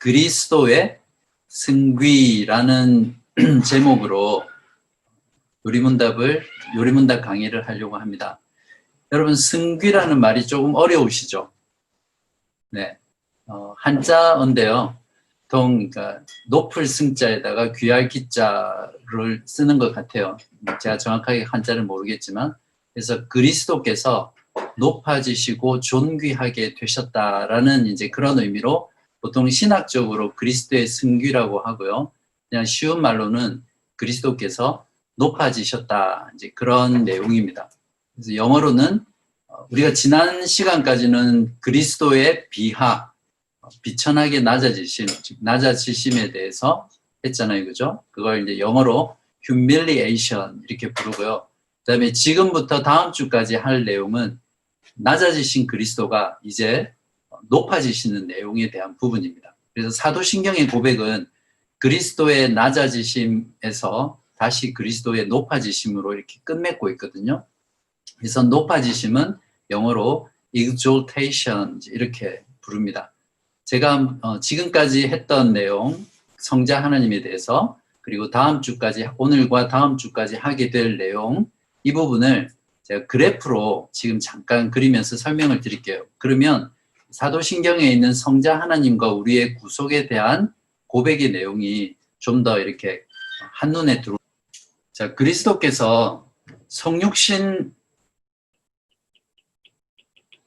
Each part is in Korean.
그리스도의 승귀라는 제목으로 요리문답 강의를 하려고 합니다. 여러분, 승귀라는 말이 조금 어려우시죠? 네. 한자어인데요. 그러니까 높을 승자에다가 귀할 기자를 쓰는 것 같아요. 제가 정확하게 한자를 모르겠지만, 그래서 그리스도께서 높아지시고 존귀하게 되셨다라는 이제 그런 의미로 보통 신학적으로 그리스도의 승귀라고 하고요. 그냥 쉬운 말로는 그리스도께서 높아지셨다, 이제 그런 내용입니다. 그래서 영어로는 우리가 지난 시간까지는 그리스도의 비하, 비천하게 낮아지심, 즉 낮아지심에 대해서 했잖아요, 그죠? 그걸 이제 영어로 humiliation 이렇게 부르고요. 그다음에 지금부터 다음 주까지 할 내용은 낮아지신 그리스도가 이제 높아지시는 내용에 대한 부분입니다. 그래서 사도신경의 고백은 그리스도의 낮아지심에서 다시 그리스도의 높아지심으로 이렇게 끝맺고 있거든요. 그래서 높아지심은 영어로 exaltation 이렇게 부릅니다. 제가 지금까지 했던 내용, 성자 하나님에 대해서, 그리고 다음 주까지, 오늘과 다음 주까지 하게 될 내용, 이 부분을 제가 그래프로 지금 잠깐 그리면서 설명을 드릴게요. 그러면 사도신경에 있는 성자 하나님과 우리의 구속에 대한 고백의 내용이 좀 더 이렇게 한눈에 들어옵니다. 자, 그리스도께서 성육신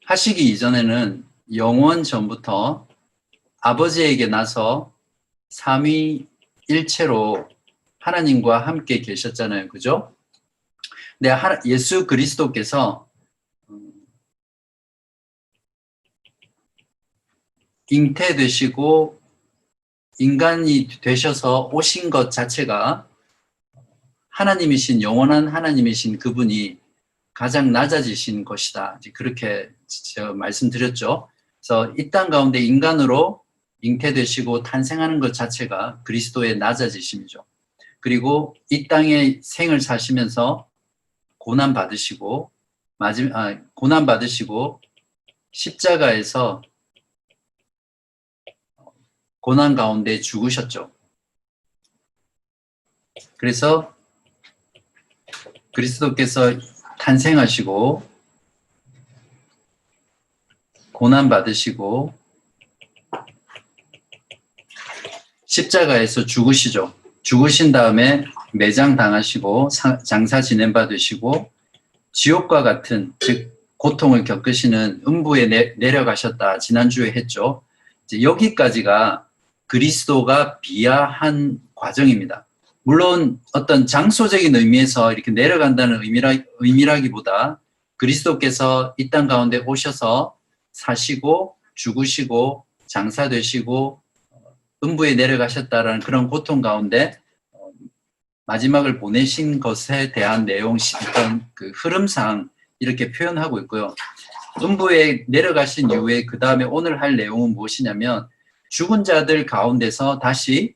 하시기 이전에는 영원 전부터 아버지에게 나서 삼위일체로 하나님과 함께 계셨잖아요. 그죠? 근데 예수 그리스도께서 잉태되시고 인간이 되셔서 오신 것 자체가 하나님이신, 영원한 하나님이신 그분이 가장 낮아지신 것이다. 그렇게 제가 말씀드렸죠. 그래서 이 땅 가운데 인간으로 잉태되시고 탄생하는 것 자체가 그리스도의 낮아지심이죠. 그리고 이 땅에 생을 사시면서 고난 받으시고 십자가에서 고난 가운데 죽으셨죠. 그래서 그리스도께서 탄생하시고 고난 받으시고 십자가에서 죽으시죠. 죽으신 다음에 매장 당하시고 장사 지낸 받으시고 지옥과 같은, 즉 고통을 겪으시는 음부에 내려가셨다. 지난주에 했죠. 이제 여기까지가 그리스도가 비하한 과정입니다. 물론 어떤 장소적인 의미에서 이렇게 내려간다는 의미라기보다 그리스도께서 이 땅 가운데 오셔서 사시고 죽으시고 장사되시고 음부에 내려가셨다라는 그런 고통 가운데 마지막을 보내신 것에 대한 내용, 어떤 그 흐름상 이렇게 표현하고 있고요. 음부에 내려가신 이후에 그 다음에 오늘 할 내용은 무엇이냐면 죽은 자들 가운데서 다시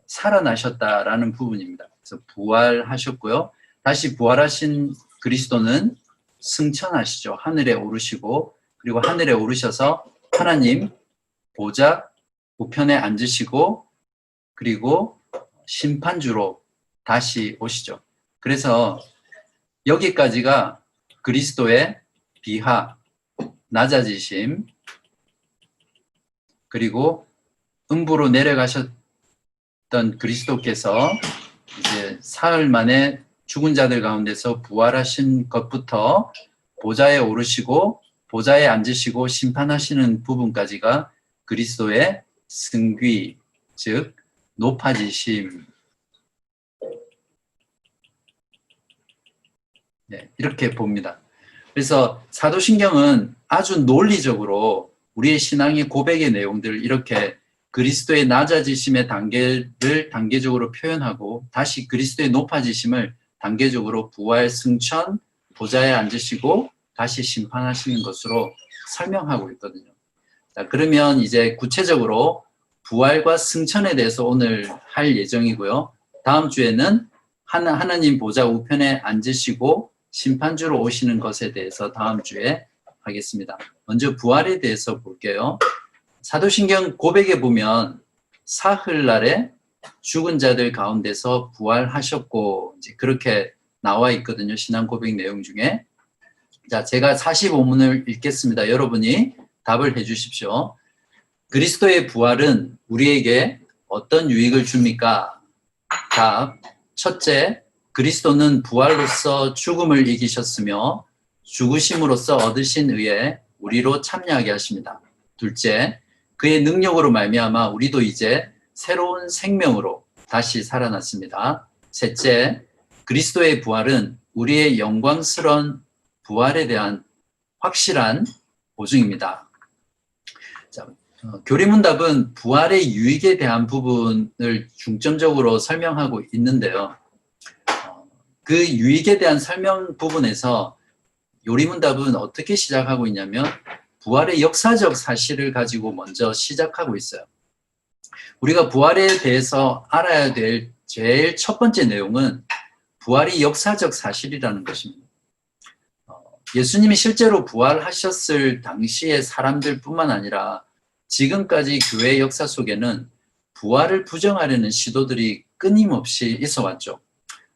살아나셨다라는 부분입니다. 그래서 부활하셨고요. 다시 부활하신 그리스도는 승천하시죠. 하늘에 오르시고, 그리고 하늘에 오르셔서 하나님 보좌 우편에 앉으시고, 그리고 심판주로 다시 오시죠. 그래서 여기까지가 그리스도의 비하, 낮아지심, 그리고 음부로 내려가셨던 그리스도께서 이제 사흘 만에 죽은 자들 가운데서 부활하신 것부터 보좌에 오르시고 보좌에 앉으시고 심판하시는 부분까지가 그리스도의 승귀, 즉 높아지심. 네, 이렇게 봅니다. 그래서 사도신경은 아주 논리적으로 우리의 신앙의 고백의 내용들을 이렇게 그리스도의 낮아지심의 단계를 단계적으로 표현하고 다시 그리스도의 높아지심을 단계적으로 부활, 승천, 보좌에 앉으시고 다시 심판하시는 것으로 설명하고 있거든요. 자, 그러면 이제 구체적으로 부활과 승천에 대해서 오늘 할 예정이고요. 다음 주에는 하나님 보좌 우편에 앉으시고 심판주로 오시는 것에 대해서 다음 주에 하겠습니다. 먼저 부활에 대해서 볼게요. 사도신경 고백에 보면 사흘날에 죽은 자들 가운데서 부활하셨고, 이제 그렇게 나와 있거든요. 신앙 고백 내용 중에. 자, 제가 45문을 읽겠습니다. 여러분이 답을 해 주십시오. 그리스도의 부활은 우리에게 어떤 유익을 줍니까? 답. 첫째, 그리스도는 부활로서 죽음을 이기셨으며 죽으심으로써 얻으신 의에 우리로 참여하게 하십니다. 둘째, 그의 능력으로 말미암아 우리도 이제 새로운 생명으로 다시 살아났습니다. 셋째, 그리스도의 부활은 우리의 영광스러운 부활에 대한 확실한 보증입니다. 자, 교리문답은 부활의 유익에 대한 부분을 중점적으로 설명하고 있는데요. 그 유익에 대한 설명 부분에서 요리문답은 어떻게 시작하고 있냐면 부활의 역사적 사실을 가지고 먼저 시작하고 있어요. 우리가 부활에 대해서 알아야 될 제일 첫 번째 내용은 부활이 역사적 사실이라는 것입니다. 예수님이 실제로 부활하셨을 당시의 사람들뿐만 아니라 지금까지 교회 역사 속에는 부활을 부정하려는 시도들이 끊임없이 있어 왔죠.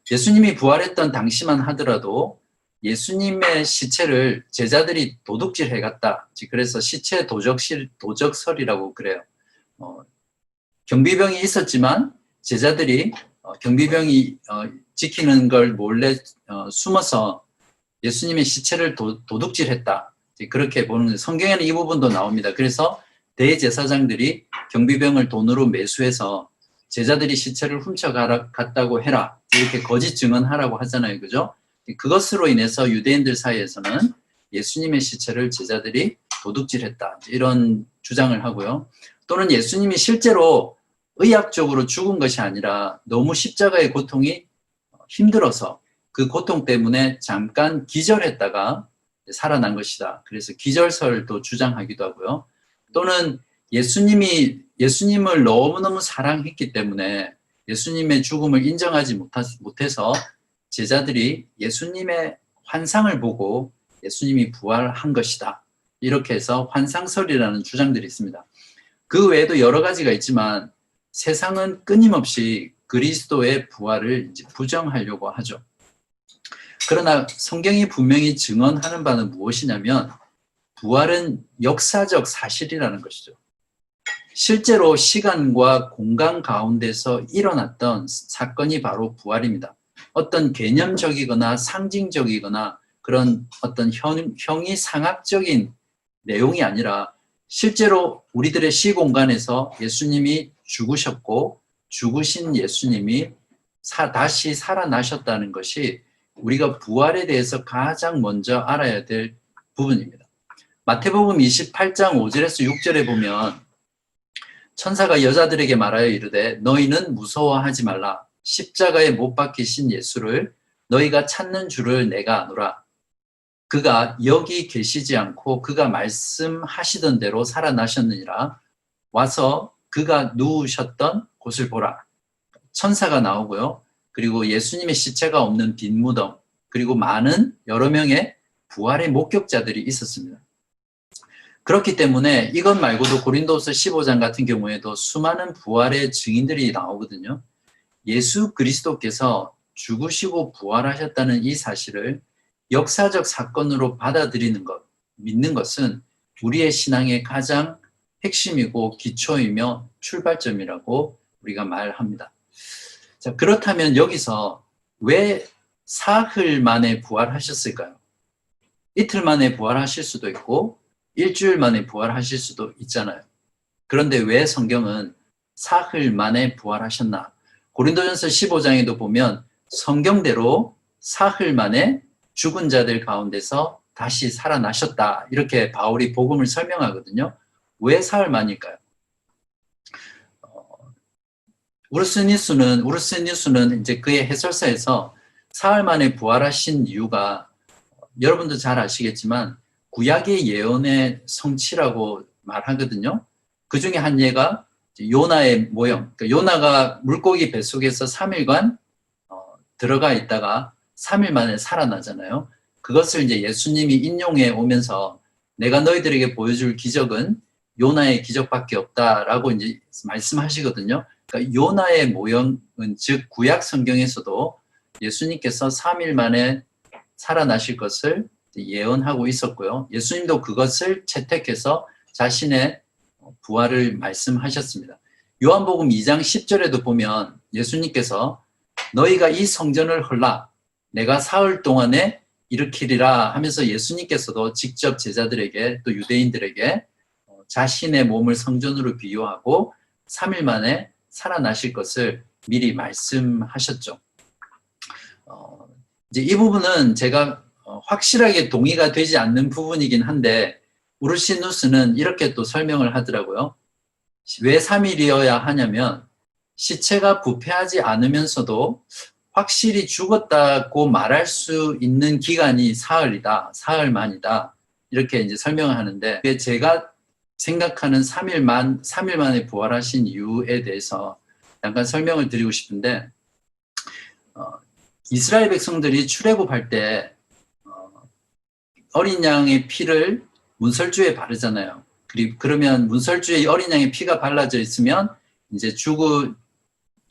예수님이 부활했던 당시만 하더라도 예수님의 시체를 제자들이 도둑질해 갔다. 그래서 시체 도적설이라고 그래요. 경비병이 있었지만 제자들이 경비병이 지키는 걸 몰래 숨어서 예수님의 시체를 도둑질했다. 그렇게 보는 성경에는 이 부분도 나옵니다. 그래서 대제사장들이 경비병을 돈으로 매수해서 제자들이 시체를 훔쳐갔다고 해라. 이렇게 거짓 증언하라고 하잖아요. 그죠? 그것으로 인해서 유대인들 사이에서는 예수님의 시체를 제자들이 도둑질했다. 이런 주장을 하고요. 또는 예수님이 실제로 의학적으로 죽은 것이 아니라 너무 십자가의 고통이 힘들어서 그 고통 때문에 잠깐 기절했다가 살아난 것이다. 그래서 기절설도 주장하기도 하고요. 또는 예수님을 너무너무 사랑했기 때문에 예수님의 죽음을 인정하지 못해서 제자들이 예수님의 환상을 보고 예수님이 부활한 것이다. 이렇게 해서 환상설이라는 주장들이 있습니다. 그 외에도 여러 가지가 있지만 세상은 끊임없이 그리스도의 부활을 이제 부정하려고 하죠. 그러나 성경이 분명히 증언하는 바는 무엇이냐면 부활은 역사적 사실이라는 것이죠. 실제로 시간과 공간 가운데서 일어났던 사건이 바로 부활입니다. 어떤 개념적이거나 상징적이거나 그런 어떤 형이상학적인 내용이 아니라 실제로 우리들의 시공간에서 예수님이 죽으셨고 죽으신 예수님이 다시 살아나셨다는 것이 우리가 부활에 대해서 가장 먼저 알아야 될 부분입니다. 마태복음 28장 5절에서 6절에 보면 천사가 여자들에게 말하여 이르되 너희는 무서워하지 말라. 십자가에 못 박히신 예수를 너희가 찾는 줄을 내가 아노라. 그가 여기 계시지 않고 그가 말씀하시던 대로 살아나셨느니라. 와서 그가 누우셨던 곳을 보라. 천사가 나오고요. 그리고 예수님의 시체가 없는 빈 무덤, 그리고 많은 여러 명의 부활의 목격자들이 있었습니다. 그렇기 때문에 이것 말고도 고린도서 15장 같은 경우에도 수많은 부활의 증인들이 나오거든요. 예수 그리스도께서 죽으시고 부활하셨다는 이 사실을 역사적 사건으로 받아들이는 것, 믿는 것은 우리의 신앙의 가장 핵심이고 기초이며 출발점이라고 우리가 말합니다. 자, 그렇다면 여기서 왜 사흘 만에 부활하셨을까요? 이틀 만에 부활하실 수도 있고 일주일 만에 부활하실 수도 있잖아요. 그런데 왜 성경은 사흘 만에 부활하셨나? 고린도전서 15장에도 보면 성경대로 사흘 만에 죽은 자들 가운데서 다시 살아나셨다. 이렇게 바울이 복음을 설명하거든요. 왜 사흘 만일까요? 우르스 뉴스는 이제 그의 해설사에서 사흘 만에 부활하신 이유가 여러분도 잘 아시겠지만 구약의 예언의 성취라고 말하거든요. 그 중에 한 예가 요나의 모형. 그러니까 요나가 물고기 뱃속에서 3일간 들어가 있다가 3일 만에 살아나잖아요. 그것을 이제 예수님이 인용해 오면서 내가 너희들에게 보여줄 기적은 요나의 기적밖에 없다라고 이제 말씀하시거든요. 그러니까 요나의 모형은 즉 구약 성경에서도 예수님께서 3일 만에 살아나실 것을 예언하고 있었고요. 예수님도 그것을 채택해서 자신의 부활을 말씀하셨습니다. 요한복음 2장 10절에도 보면 예수님께서 너희가 이 성전을 헐라 내가 사흘 동안에 일으키리라 하면서 예수님께서도 직접 제자들에게 또 유대인들에게 자신의 몸을 성전으로 비유하고 3일 만에 살아나실 것을 미리 말씀하셨죠. 이제 이 부분은 제가 확실하게 동의가 되지 않는 부분이긴 한데 우르시누스는 이렇게 또 설명을 하더라고요. 왜 3일이어야 하냐면 시체가 부패하지 않으면서도 확실히 죽었다고 말할 수 있는 기간이 사흘이다, 사흘 만이다 이렇게 이제 설명을 하는데 제가 생각하는 3일 만에 부활하신 이유에 대해서 잠깐 설명을 드리고 싶은데 이스라엘 백성들이 출애굽할 때 어린 양의 피를 문설주에 바르잖아요. 그러면 문설주에 어린 양의 피가 발라져 있으면 이제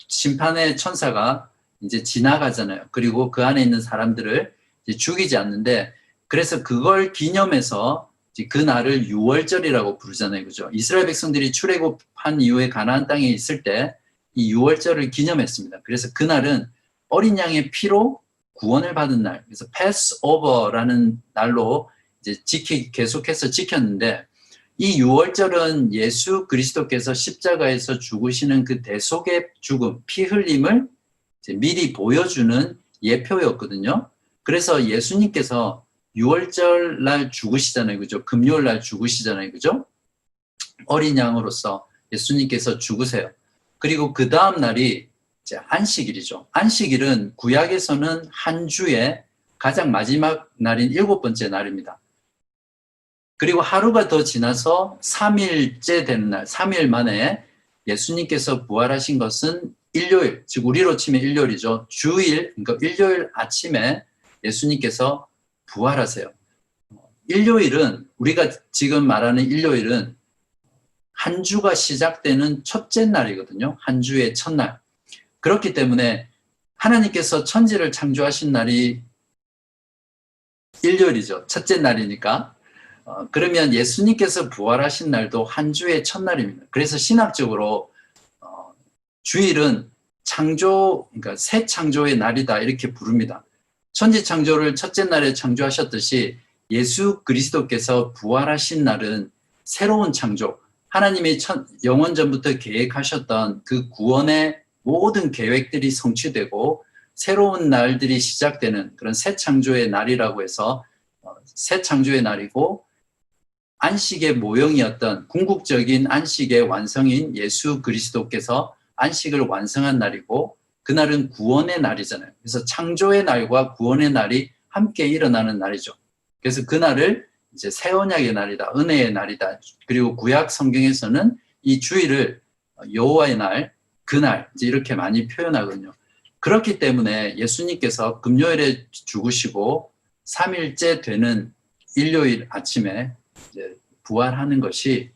심판의 천사가 이제 지나가잖아요. 그리고 그 안에 있는 사람들을 이제 죽이지 않는데 그래서 그걸 기념해서 그 날을 유월절이라고 부르잖아요. 그죠? 이스라엘 백성들이 출애굽한 이후에 가나안 땅에 있을 때 이 유월절을 기념했습니다. 그래서 그날은 어린 양의 피로 구원을 받은 날. 그래서 패스오버라는 날로 이제 계속해서 지켰는데 이 유월절은 예수 그리스도께서 십자가에서 죽으시는 그 대속의 죽음, 피 흘림을 이제 미리 보여주는 예표였거든요. 그래서 예수님께서 유월절 날 죽으시잖아요. 그죠? 금요일 날 죽으시잖아요. 그죠? 어린 양으로서 예수님께서 죽으세요. 그리고 그 다음 날이 이제 안식일이죠. 안식일은 구약에서는 한 주의 가장 마지막 날인 7번째 날입니다. 그리고 하루가 더 지나서 3일째 되는 날, 3일 만에 예수님께서 부활하신 것은 일요일, 즉 우리로 치면 일요일이죠. 주일, 그러니까 일요일 아침에 예수님께서 부활하세요. 일요일은 우리가 지금 말하는 일요일은 한 주가 시작되는 첫째 날이거든요. 한 주의 첫날. 그렇기 때문에 하나님께서 천지를 창조하신 날이 일요일이죠. 첫째 날이니까. 그러면 예수님께서 부활하신 날도 한 주의 첫날입니다. 그래서 신학적으로 주일은 그러니까 새 창조의 날이다 이렇게 부릅니다. 천지 창조를 첫째 날에 창조하셨듯이 예수 그리스도께서 부활하신 날은 새로운 창조, 하나님이 영원 전부터 계획하셨던 그 구원의 모든 계획들이 성취되고 새로운 날들이 시작되는 그런 새 창조의 날이라고 해서 새 창조의 날이고 안식의 모형이었던 궁극적인 안식의 완성인 예수 그리스도께서 안식을 완성한 날이고 그날은 구원의 날이잖아요. 그래서 창조의 날과 구원의 날이 함께 일어나는 날이죠. 그래서 그날을 이제 새 언약의 날이다, 은혜의 날이다. 그리고 구약 성경에서는 이 주일을 여호와의 날, 그날 이제 이렇게 많이 표현하거든요. 그렇기 때문에 예수님께서 금요일에 죽으시고 3일째 되는 일요일 아침에 이제 부활하는 것이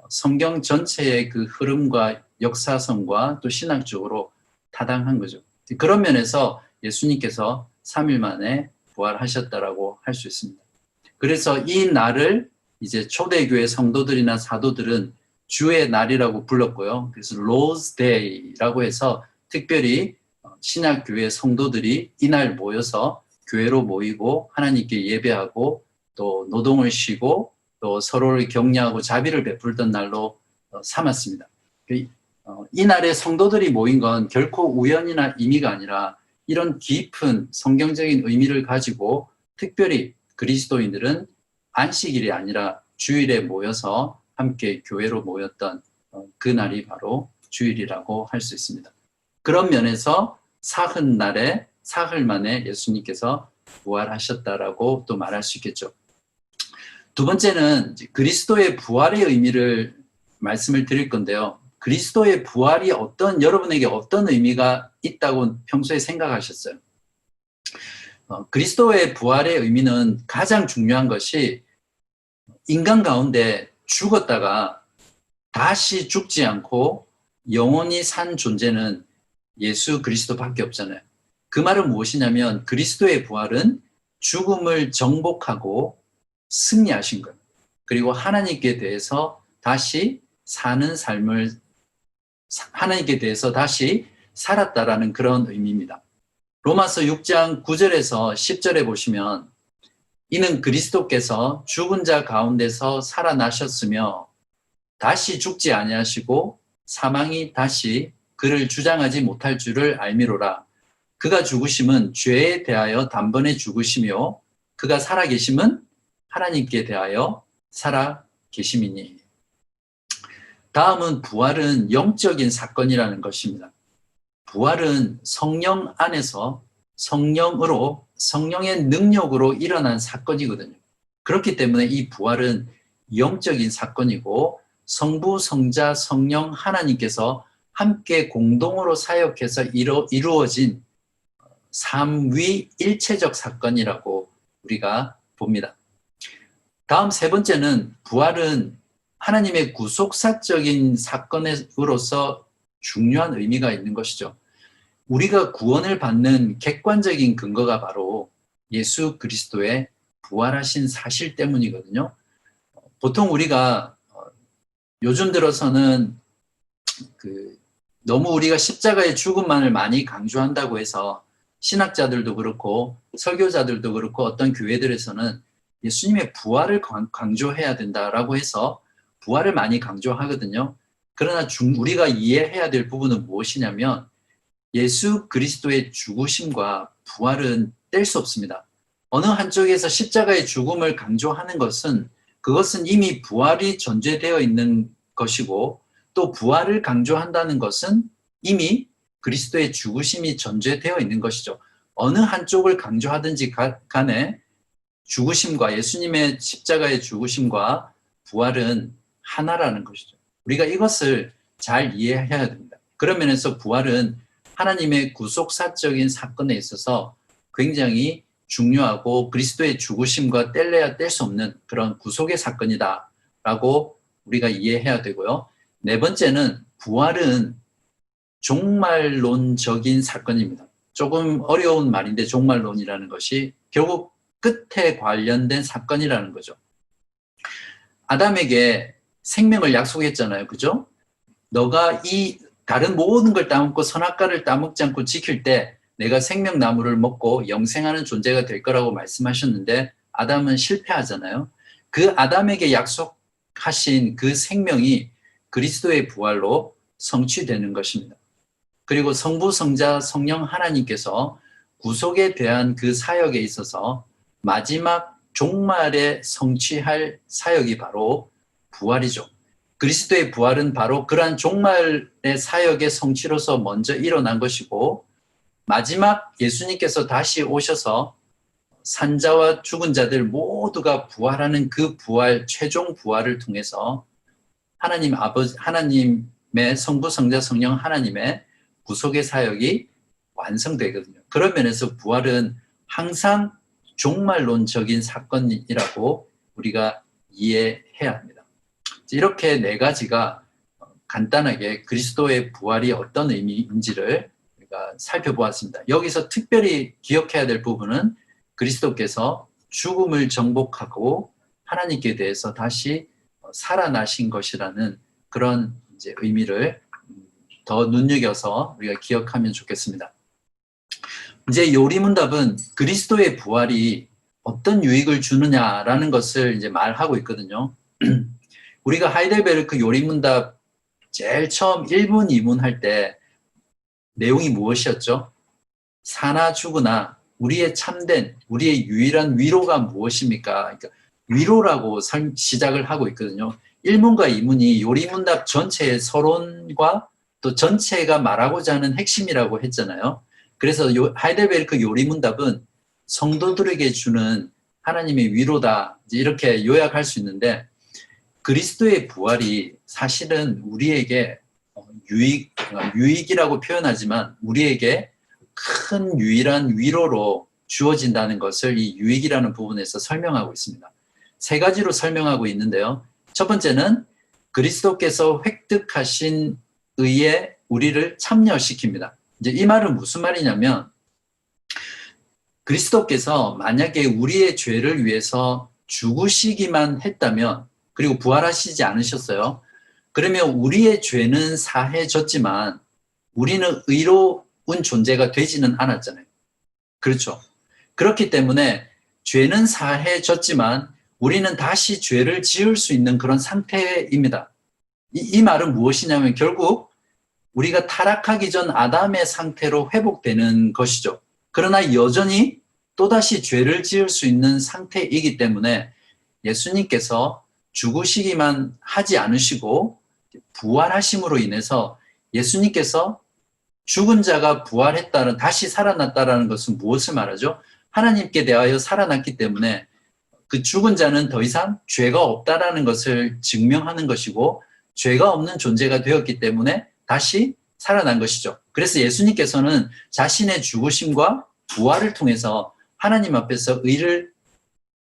성경 전체의 그 흐름과 역사성과 또 신학적으로 타당한 거죠. 그런 면에서 예수님께서 3일 만에 부활하셨다라고 할 수 있습니다. 그래서 이 날을 이제 초대교회 성도들이나 사도들은 주의 날이라고 불렀고요. 그래서 Lord's Day라고 해서 특별히 신약교회 성도들이 이날 모여서 교회로 모이고 하나님께 예배하고 또 노동을 쉬고 또 서로를 격려하고 자비를 베풀던 날로 삼았습니다. 이 날에 성도들이 모인 건 결코 우연이나 임의가 아니라 이런 깊은 성경적인 의미를 가지고 특별히 그리스도인들은 안식일이 아니라 주일에 모여서 함께 교회로 모였던 그 날이 바로 주일이라고 할 수 있습니다. 그런 면에서 사흘 만에 예수님께서 부활하셨다라고 또 말할 수 있겠죠. 두 번째는 그리스도의 부활의 의미를 말씀을 드릴 건데요. 그리스도의 부활이 여러분에게 어떤 의미가 있다고 평소에 생각하셨어요? 그리스도의 부활의 의미는 가장 중요한 것이 인간 가운데 죽었다가 다시 죽지 않고 영원히 산 존재는 예수 그리스도밖에 없잖아요. 그 말은 무엇이냐면 그리스도의 부활은 죽음을 정복하고 승리하신 거예요. 그리고 하나님께 대해서 다시 사는 삶을, 하나님께 대해서 다시 살았다라는 그런 의미입니다. 로마서 6장 9절에서 10절에 보시면 이는 그리스도께서 죽은 자 가운데서 살아나셨으며 다시 죽지 아니하시고 사망이 다시 그를 주장하지 못할 줄을 알미로라. 그가 죽으심은 죄에 대하여 단번에 죽으시며 그가 살아계심은 하나님께 대하여 살아계심이니. 다음은 부활은 영적인 사건이라는 것입니다. 부활은 성령 안에서 성령으로, 성령의 능력으로 일어난 사건이거든요. 그렇기 때문에 이 부활은 영적인 사건이고 성부, 성자, 성령 하나님께서 함께 공동으로 사역해서 이루어진 삼위일체적 사건이라고 우리가 봅니다. 다음 세 번째는 부활은 하나님의 구속사적인 사건으로서 중요한 의미가 있는 것이죠. 우리가 구원을 받는 객관적인 근거가 바로 예수 그리스도의 부활하신 사실 때문이거든요. 보통 우리가 요즘 들어서는 너무 우리가 십자가의 죽음만을 많이 강조한다고 해서 신학자들도 그렇고 설교자들도 그렇고 어떤 교회들에서는 예수님의 부활을 강조해야 된다라고 해서 부활을 많이 강조하거든요. 그러나 우리가 이해해야 될 부분은 무엇이냐면 예수 그리스도의 죽으심과 부활은 뗄 수 없습니다. 어느 한쪽에서 십자가의 죽음을 강조하는 것은 그것은 이미 부활이 전제되어 있는 것이고 또 부활을 강조한다는 것은 이미 그리스도의 죽으심이 전제되어 있는 것이죠. 어느 한쪽을 강조하든지 간에 죽으심과 예수님의 십자가의 죽으심과 부활은 하나라는 것이죠. 우리가 이것을 잘 이해해야 됩니다. 그런 면에서 부활은 하나님의 구속사적인 사건에 있어서 굉장히 중요하고 그리스도의 죽으심과 뗄래야 뗄 수 없는 그런 구속의 사건이다라고 우리가 이해해야 되고요. 네 번째는 부활은 종말론적인 사건입니다. 조금 어려운 말인데 종말론이라는 것이 결국 끝에 관련된 사건이라는 거죠. 아담에게 생명을 약속했잖아요. 그죠? 너가 이 다른 모든 걸 따먹고 선악과를 따먹지 않고 지킬 때 내가 생명나무를 먹고 영생하는 존재가 될 거라고 말씀하셨는데 아담은 실패하잖아요. 그 아담에게 약속하신 그 생명이 그리스도의 부활로 성취되는 것입니다. 그리고 성부, 성자, 성령 하나님께서 구속에 대한 그 사역에 있어서 마지막 종말에 성취할 사역이 바로 부활이죠. 그리스도의 부활은 바로 그러한 종말의 사역의 성취로서 먼저 일어난 것이고 마지막 예수님께서 다시 오셔서 산자와 죽은 자들 모두가 부활하는 그 부활, 최종 부활을 통해서 하나님 아버지, 하나님의 성부, 성자, 성령 하나님의 구속의 사역이 완성되거든요. 그런 면에서 부활은 항상 종말론적인 사건이라고 우리가 이해해야 합니다. 이렇게 네 가지가 간단하게 그리스도의 부활이 어떤 의미인지를 우리가 살펴보았습니다. 여기서 특별히 기억해야 될 부분은 그리스도께서 죽음을 정복하고 하나님께 대해서 다시 살아나신 것이라는 그런 이제 의미를 더 눈여겨서 우리가 기억하면 좋겠습니다. 이제 요리문답은 그리스도의 부활이 어떤 유익을 주느냐라는 것을 이제 말하고 있거든요. 우리가 하이델베르크 요리문답 제일 처음 1문, 2문 할 때 내용이 무엇이었죠? 사나 죽으나 우리의 참된, 우리의 유일한 위로가 무엇입니까? 그러니까 위로라고 시작을 하고 있거든요. 1문과 2문이 요리문답 전체의 서론과 또 전체가 말하고자 하는 핵심이라고 했잖아요. 그래서 하이델베르크 요리문답은 성도들에게 주는 하나님의 위로다 이렇게 요약할 수 있는데 그리스도의 부활이 사실은 우리에게 유익이라고 표현하지만 우리에게 큰 유일한 위로로 주어진다는 것을 이 유익이라는 부분에서 설명하고 있습니다. 세 가지로 설명하고 있는데요. 첫 번째는 그리스도께서 획득하신 의에 우리를 참여시킵니다. 이제 이 말은 무슨 말이냐면 그리스도께서 만약에 우리의 죄를 위해서 죽으시기만 했다면 그리고 부활하시지 않으셨어요. 그러면 우리의 죄는 사해졌지만 우리는 의로운 존재가 되지는 않았잖아요. 그렇죠. 그렇기 때문에 죄는 사해졌지만 우리는 다시 죄를 지을 수 있는 그런 상태입니다. 이 말은 무엇이냐면 결국 우리가 타락하기 전 아담의 상태로 회복되는 것이죠. 그러나 여전히 또다시 죄를 지을 수 있는 상태이기 때문에 예수님께서 죽으시기만 하지 않으시고 부활하심으로 인해서 예수님께서 죽은 자가 부활했다는, 다시 살아났다는 것은 무엇을 말하죠? 하나님께 대하여 살아났기 때문에 그 죽은 자는 더 이상 죄가 없다라는 것을 증명하는 것이고 죄가 없는 존재가 되었기 때문에 다시 살아난 것이죠. 그래서 예수님께서는 자신의 죽으심과 부활을 통해서 하나님 앞에서 의를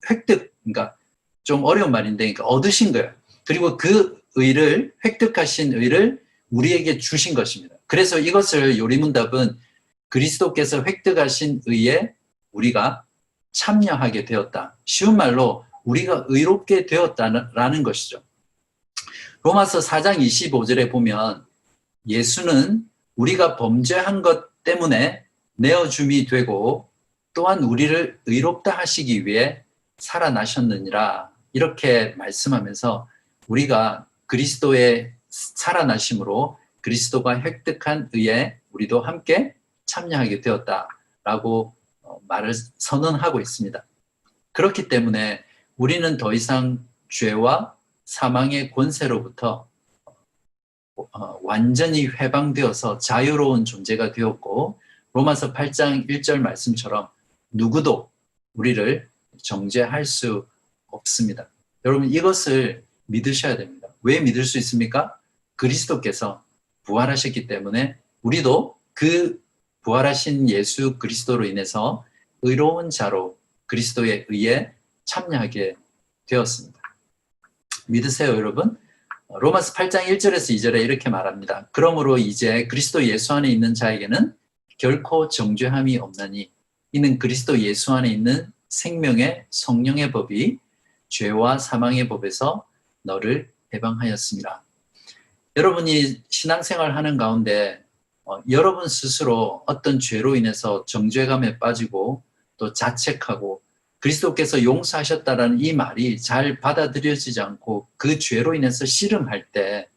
그러니까 좀 어려운 말인데, 그러니까 얻으신 거예요. 그리고 그 의를, 획득하신 의를 우리에게 주신 것입니다. 그래서 이것을 요리문답은 그리스도께서 획득하신 의에 우리가 참여하게 되었다. 쉬운 말로 우리가 의롭게 되었다라는 것이죠. 로마서 4장 25절에 보면 예수는 우리가 범죄한 것 때문에 내어줌이 되고 또한 우리를 의롭다 하시기 위해 살아나셨느니라, 이렇게 말씀하면서 우리가 그리스도의 살아나심으로 그리스도가 획득한 의에 우리도 함께 참여하게 되었다라고 말을 선언하고 있습니다. 그렇기 때문에 우리는 더 이상 죄와 사망의 권세로부터 완전히 해방되어서 자유로운 존재가 되었고, 로마서 8장 1절 말씀처럼 누구도 우리를 정죄할 수 없습니다. 여러분, 이것을 믿으셔야 됩니다. 왜 믿을 수 있습니까? 그리스도께서 부활하셨기 때문에 우리도 그 부활하신 예수 그리스도로 인해서 의로운 자로 그리스도의 의에 참여하게 되었습니다. 믿으세요, 여러분? 로마서 8장 1절에서 2절에 이렇게 말합니다. 그러므로 이제 그리스도 예수 안에 있는 자에게는 결코 정죄함이 없나니 이는 그리스도 예수 안에 있는 생명의 성령의 법이 죄와 사망의 법에서 너를 해방하였습니다. 여러분이 신앙생활 하는 가운데 여러분 스스로 어떤 죄로 인해서 정죄감에 빠지고 또 자책하고 그리스도께서 용서하셨다라는 이 말이 잘 받아들여지지 않고 그 죄로 인해서 씨름할 때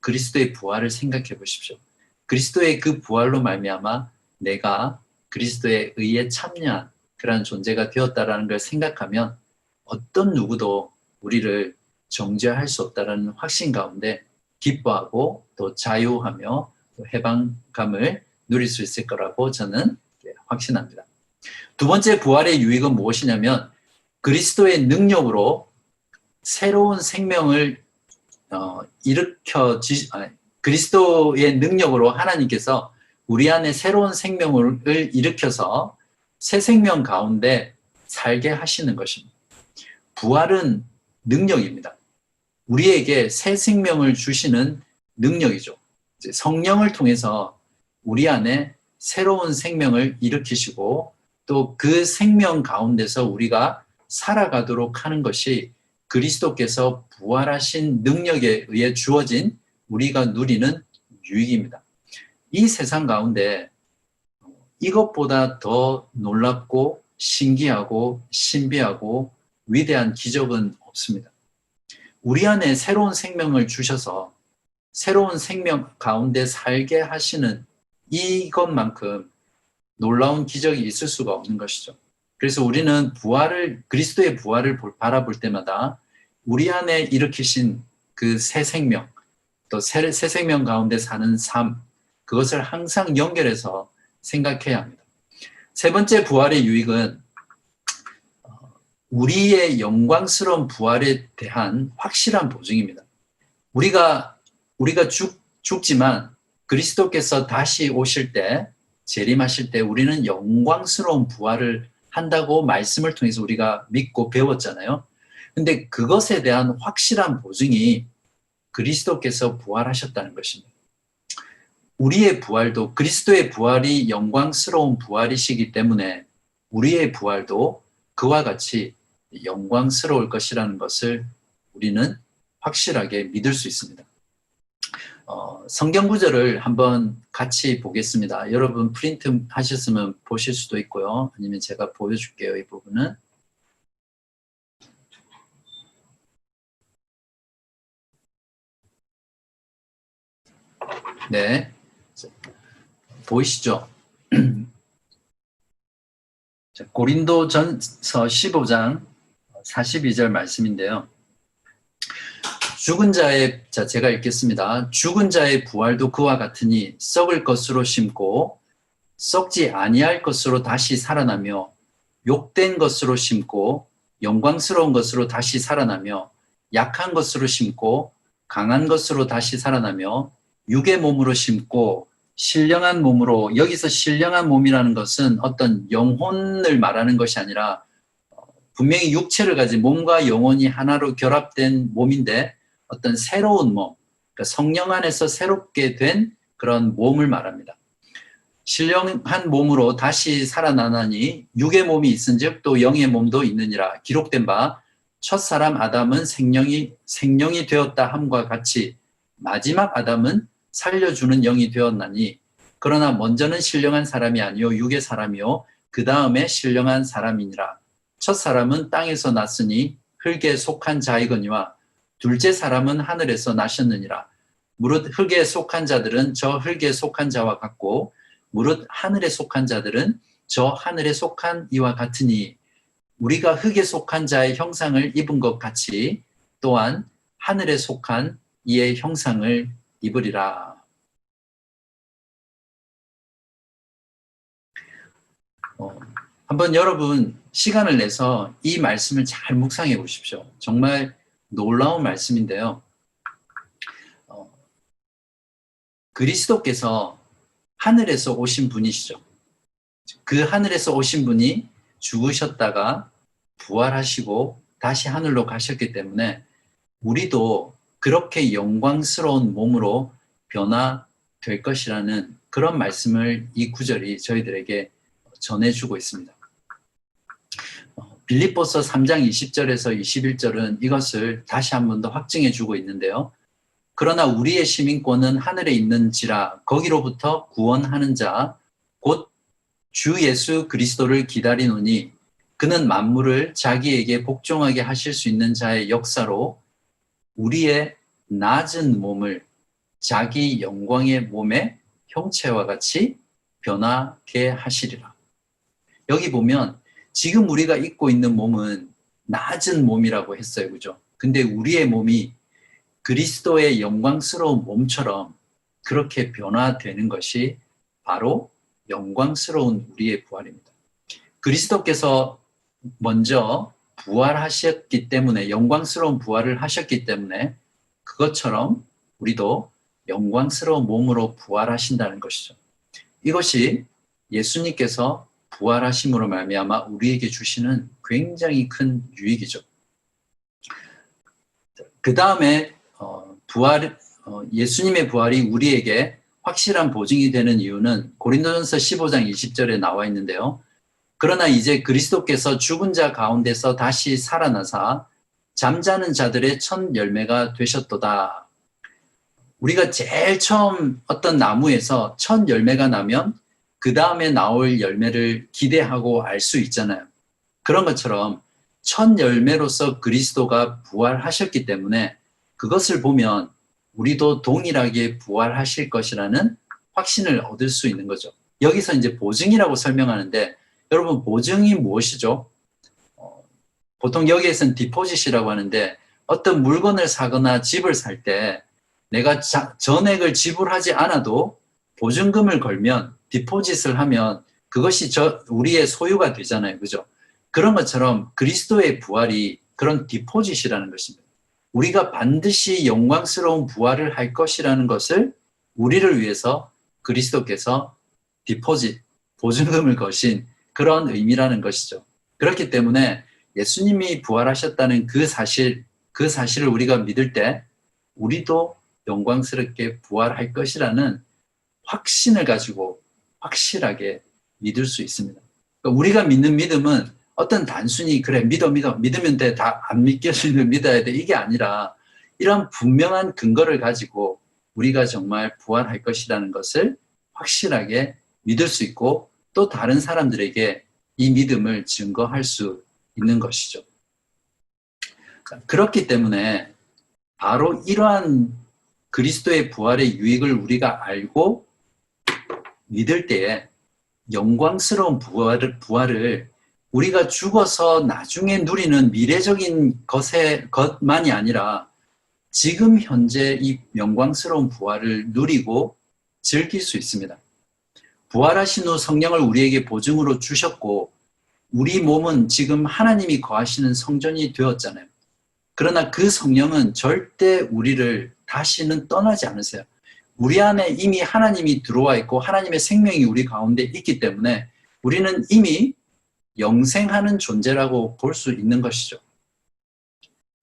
그리스도의 부활을 생각해 보십시오. 그리스도의 그 부활로 말미암아 내가 그리스도의 의에 참여한 그러한 존재가 되었다라는 걸 생각하면 어떤 누구도 우리를 정죄할 수 없다라는 확신 가운데 기뻐하고 또 자유하며 또 해방감을 누릴 수 있을 거라고 저는 확신합니다. 두 번째 부활의 유익은 무엇이냐면 그리스도의 능력으로 새로운 생명을 그리스도의 능력으로 하나님께서 우리 안에 새로운 생명을 일으켜서 새 생명 가운데 살게 하시는 것입니다. 부활은 능력입니다. 우리에게 새 생명을 주시는 능력이죠. 성령을 통해서 우리 안에 새로운 생명을 일으키시고 또 그 생명 가운데서 우리가 살아가도록 하는 것이 그리스도께서 부활하신 능력에 의해 주어진 우리가 누리는 유익입니다. 이 세상 가운데 이것보다 더 놀랍고 신기하고 신비하고 위대한 기적은 없습니다. 우리 안에 새로운 생명을 주셔서 새로운 생명 가운데 살게 하시는 이것만큼 놀라운 기적이 있을 수가 없는 것이죠. 그래서 우리는 그리스도의 부활을 바라볼 때마다 우리 안에 일으키신 그 새 생명, 또 새 생명 가운데 사는 삶, 그것을 항상 연결해서 생각해야 합니다. 세 번째 부활의 유익은 우리의 영광스러운 부활에 대한 확실한 보증입니다. 우리가 죽지만 그리스도께서 다시 오실 때, 재림하실 때 우리는 영광스러운 부활을 한다고 말씀을 통해서 우리가 믿고 배웠잖아요. 근데 그것에 대한 확실한 보증이 그리스도께서 부활하셨다는 것입니다. 우리의 부활도 그리스도의 부활이 영광스러운 부활이시기 때문에 우리의 부활도 그와 같이 영광스러울 것이라는 것을 우리는 확실하게 믿을 수 있습니다. 성경 구절을 한번 같이 보겠습니다. 여러분 프린트 하셨으면 보실 수도 있고요. 아니면 제가 보여줄게요. 이 부분은. 네. 보이시죠? 고린도전서 15장 42절 말씀인데요. 제가 읽겠습니다. 죽은 자의 부활도 그와 같으니 썩을 것으로 심고 썩지 아니할 것으로 다시 살아나며 욕된 것으로 심고 영광스러운 것으로 다시 살아나며 약한 것으로 심고 강한 것으로 다시 살아나며 육의 몸으로 심고 신령한 몸으로, 여기서 신령한 몸이라는 것은 어떤 영혼을 말하는 것이 아니라 분명히 육체를 가진 몸과 영혼이 하나로 결합된 몸인데 어떤 새로운 몸, 그러니까 성령 안에서 새롭게 된 그런 몸을 말합니다. 신령한 몸으로 다시 살아나나니 육의 몸이 있은즉 또 영의 몸도 있느니라. 기록된 바 첫사람 아담은 생령이 되었다 함과 같이 마지막 아담은 살려주는 영이 되었나니 그러나 먼저는 신령한 사람이 아니요 육의 사람이요 그 다음에 신령한 사람이니라. 첫 사람은 땅에서 났으니 흙에 속한 자이거니와 둘째 사람은 하늘에서 나셨느니라. 무릇 흙에 속한 자들은 저 흙에 속한 자와 같고 무릇 하늘에 속한 자들은 저 하늘에 속한 이와 같으니 우리가 흙에 속한 자의 형상을 입은 것 같이 또한 하늘에 속한 이의 형상을 입으리라. 한번 여러분 시간을 내서 이 말씀을 잘 묵상해 보십시오. 정말 놀라운 말씀인데요. 그리스도께서 하늘에서 오신 분이시죠. 그 하늘에서 오신 분이 죽으셨다가 부활하시고 다시 하늘로 가셨기 때문에 우리도 그렇게 영광스러운 몸으로 변화될 것이라는 그런 말씀을 이 구절이 저희들에게 전해주고 있습니다. 빌립보서 3장 20절에서 21절은 이것을 다시 한 번 더 확증해 주고 있는데요. 그러나 우리의 시민권은 하늘에 있는지라 거기로부터 구원하는 자 곧 주 예수 그리스도를 기다리노니 그는 만물을 자기에게 복종하게 하실 수 있는 자의 역사로 우리의 낮은 몸을 자기 영광의 몸의 형체와 같이 변하게 하시리라. 여기 보면 지금 우리가 입고 있는 몸은 낮은 몸이라고 했어요. 그죠? 근데 우리의 몸이 그리스도의 영광스러운 몸처럼 그렇게 변화되는 것이 바로 영광스러운 우리의 부활입니다. 그리스도께서 먼저 부활하셨기 때문에 영광스러운 부활을 하셨기 때문에 그것처럼 우리도 영광스러운 몸으로 부활하신다는 것이죠. 이것이 예수님께서 부활하심으로 말미암아 우리에게 주시는 굉장히 큰 유익이죠. 그 다음에 예수님의 부활이 우리에게 확실한 보증이 되는 이유는 고린도전서 15장 20절에 나와 있는데요. 그러나 이제 그리스도께서 죽은 자 가운데서 다시 살아나사 잠자는 자들의 첫 열매가 되셨도다. 우리가 제일 처음 어떤 나무에서 첫 열매가 나면 그 다음에 나올 열매를 기대하고 알 수 있잖아요. 그런 것처럼 첫 열매로서 그리스도가 부활하셨기 때문에 그것을 보면 우리도 동일하게 부활하실 것이라는 확신을 얻을 수 있는 거죠. 여기서 이제 보증이라고 설명하는데 여러분 보증이 무엇이죠? 보통 여기에서는 디포짓이라고 하는데 어떤 물건을 사거나 집을 살 때 내가 전액을 지불하지 않아도 보증금을 걸면 디포짓을 하면 그것이 우리의 소유가 되잖아요. 그죠? 그런 것처럼 그리스도의 부활이 그런 디포짓이라는 것입니다. 우리가 반드시 영광스러운 부활을 할 것이라는 것을 우리를 위해서 그리스도께서 디포짓, 보증금을 거신 그런 의미라는 것이죠. 그렇기 때문에 예수님이 부활하셨다는 그 사실을 우리가 믿을 때 우리도 영광스럽게 부활할 것이라는 확신을 가지고 확실하게 믿을 수 있습니다. 그러니까 우리가 믿는 믿음은 어떤 단순히 그래 믿으면 돼, 다 안 믿겨지면 믿어야 돼, 이게 아니라 이런 분명한 근거를 가지고 우리가 정말 부활할 것이라는 것을 확실하게 믿을 수 있고 또 다른 사람들에게 이 믿음을 증거할 수 있는 것이죠. 그렇기 때문에 바로 이러한 그리스도의 부활의 유익을 우리가 알고 믿을 때에 영광스러운 부활을 우리가 죽어서 나중에 누리는 미래적인 것만이 아니라 지금 현재 이 영광스러운 부활을 누리고 즐길 수 있습니다. 부활하신 후 성령을 우리에게 보증으로 주셨고 우리 몸은 지금 하나님이 거하시는 성전이 되었잖아요. 그러나 그 성령은 절대 우리를 다시는 떠나지 않으세요. 우리 안에 이미 하나님이 들어와 있고 하나님의 생명이 우리 가운데 있기 때문에 우리는 이미 영생하는 존재라고 볼 수 있는 것이죠.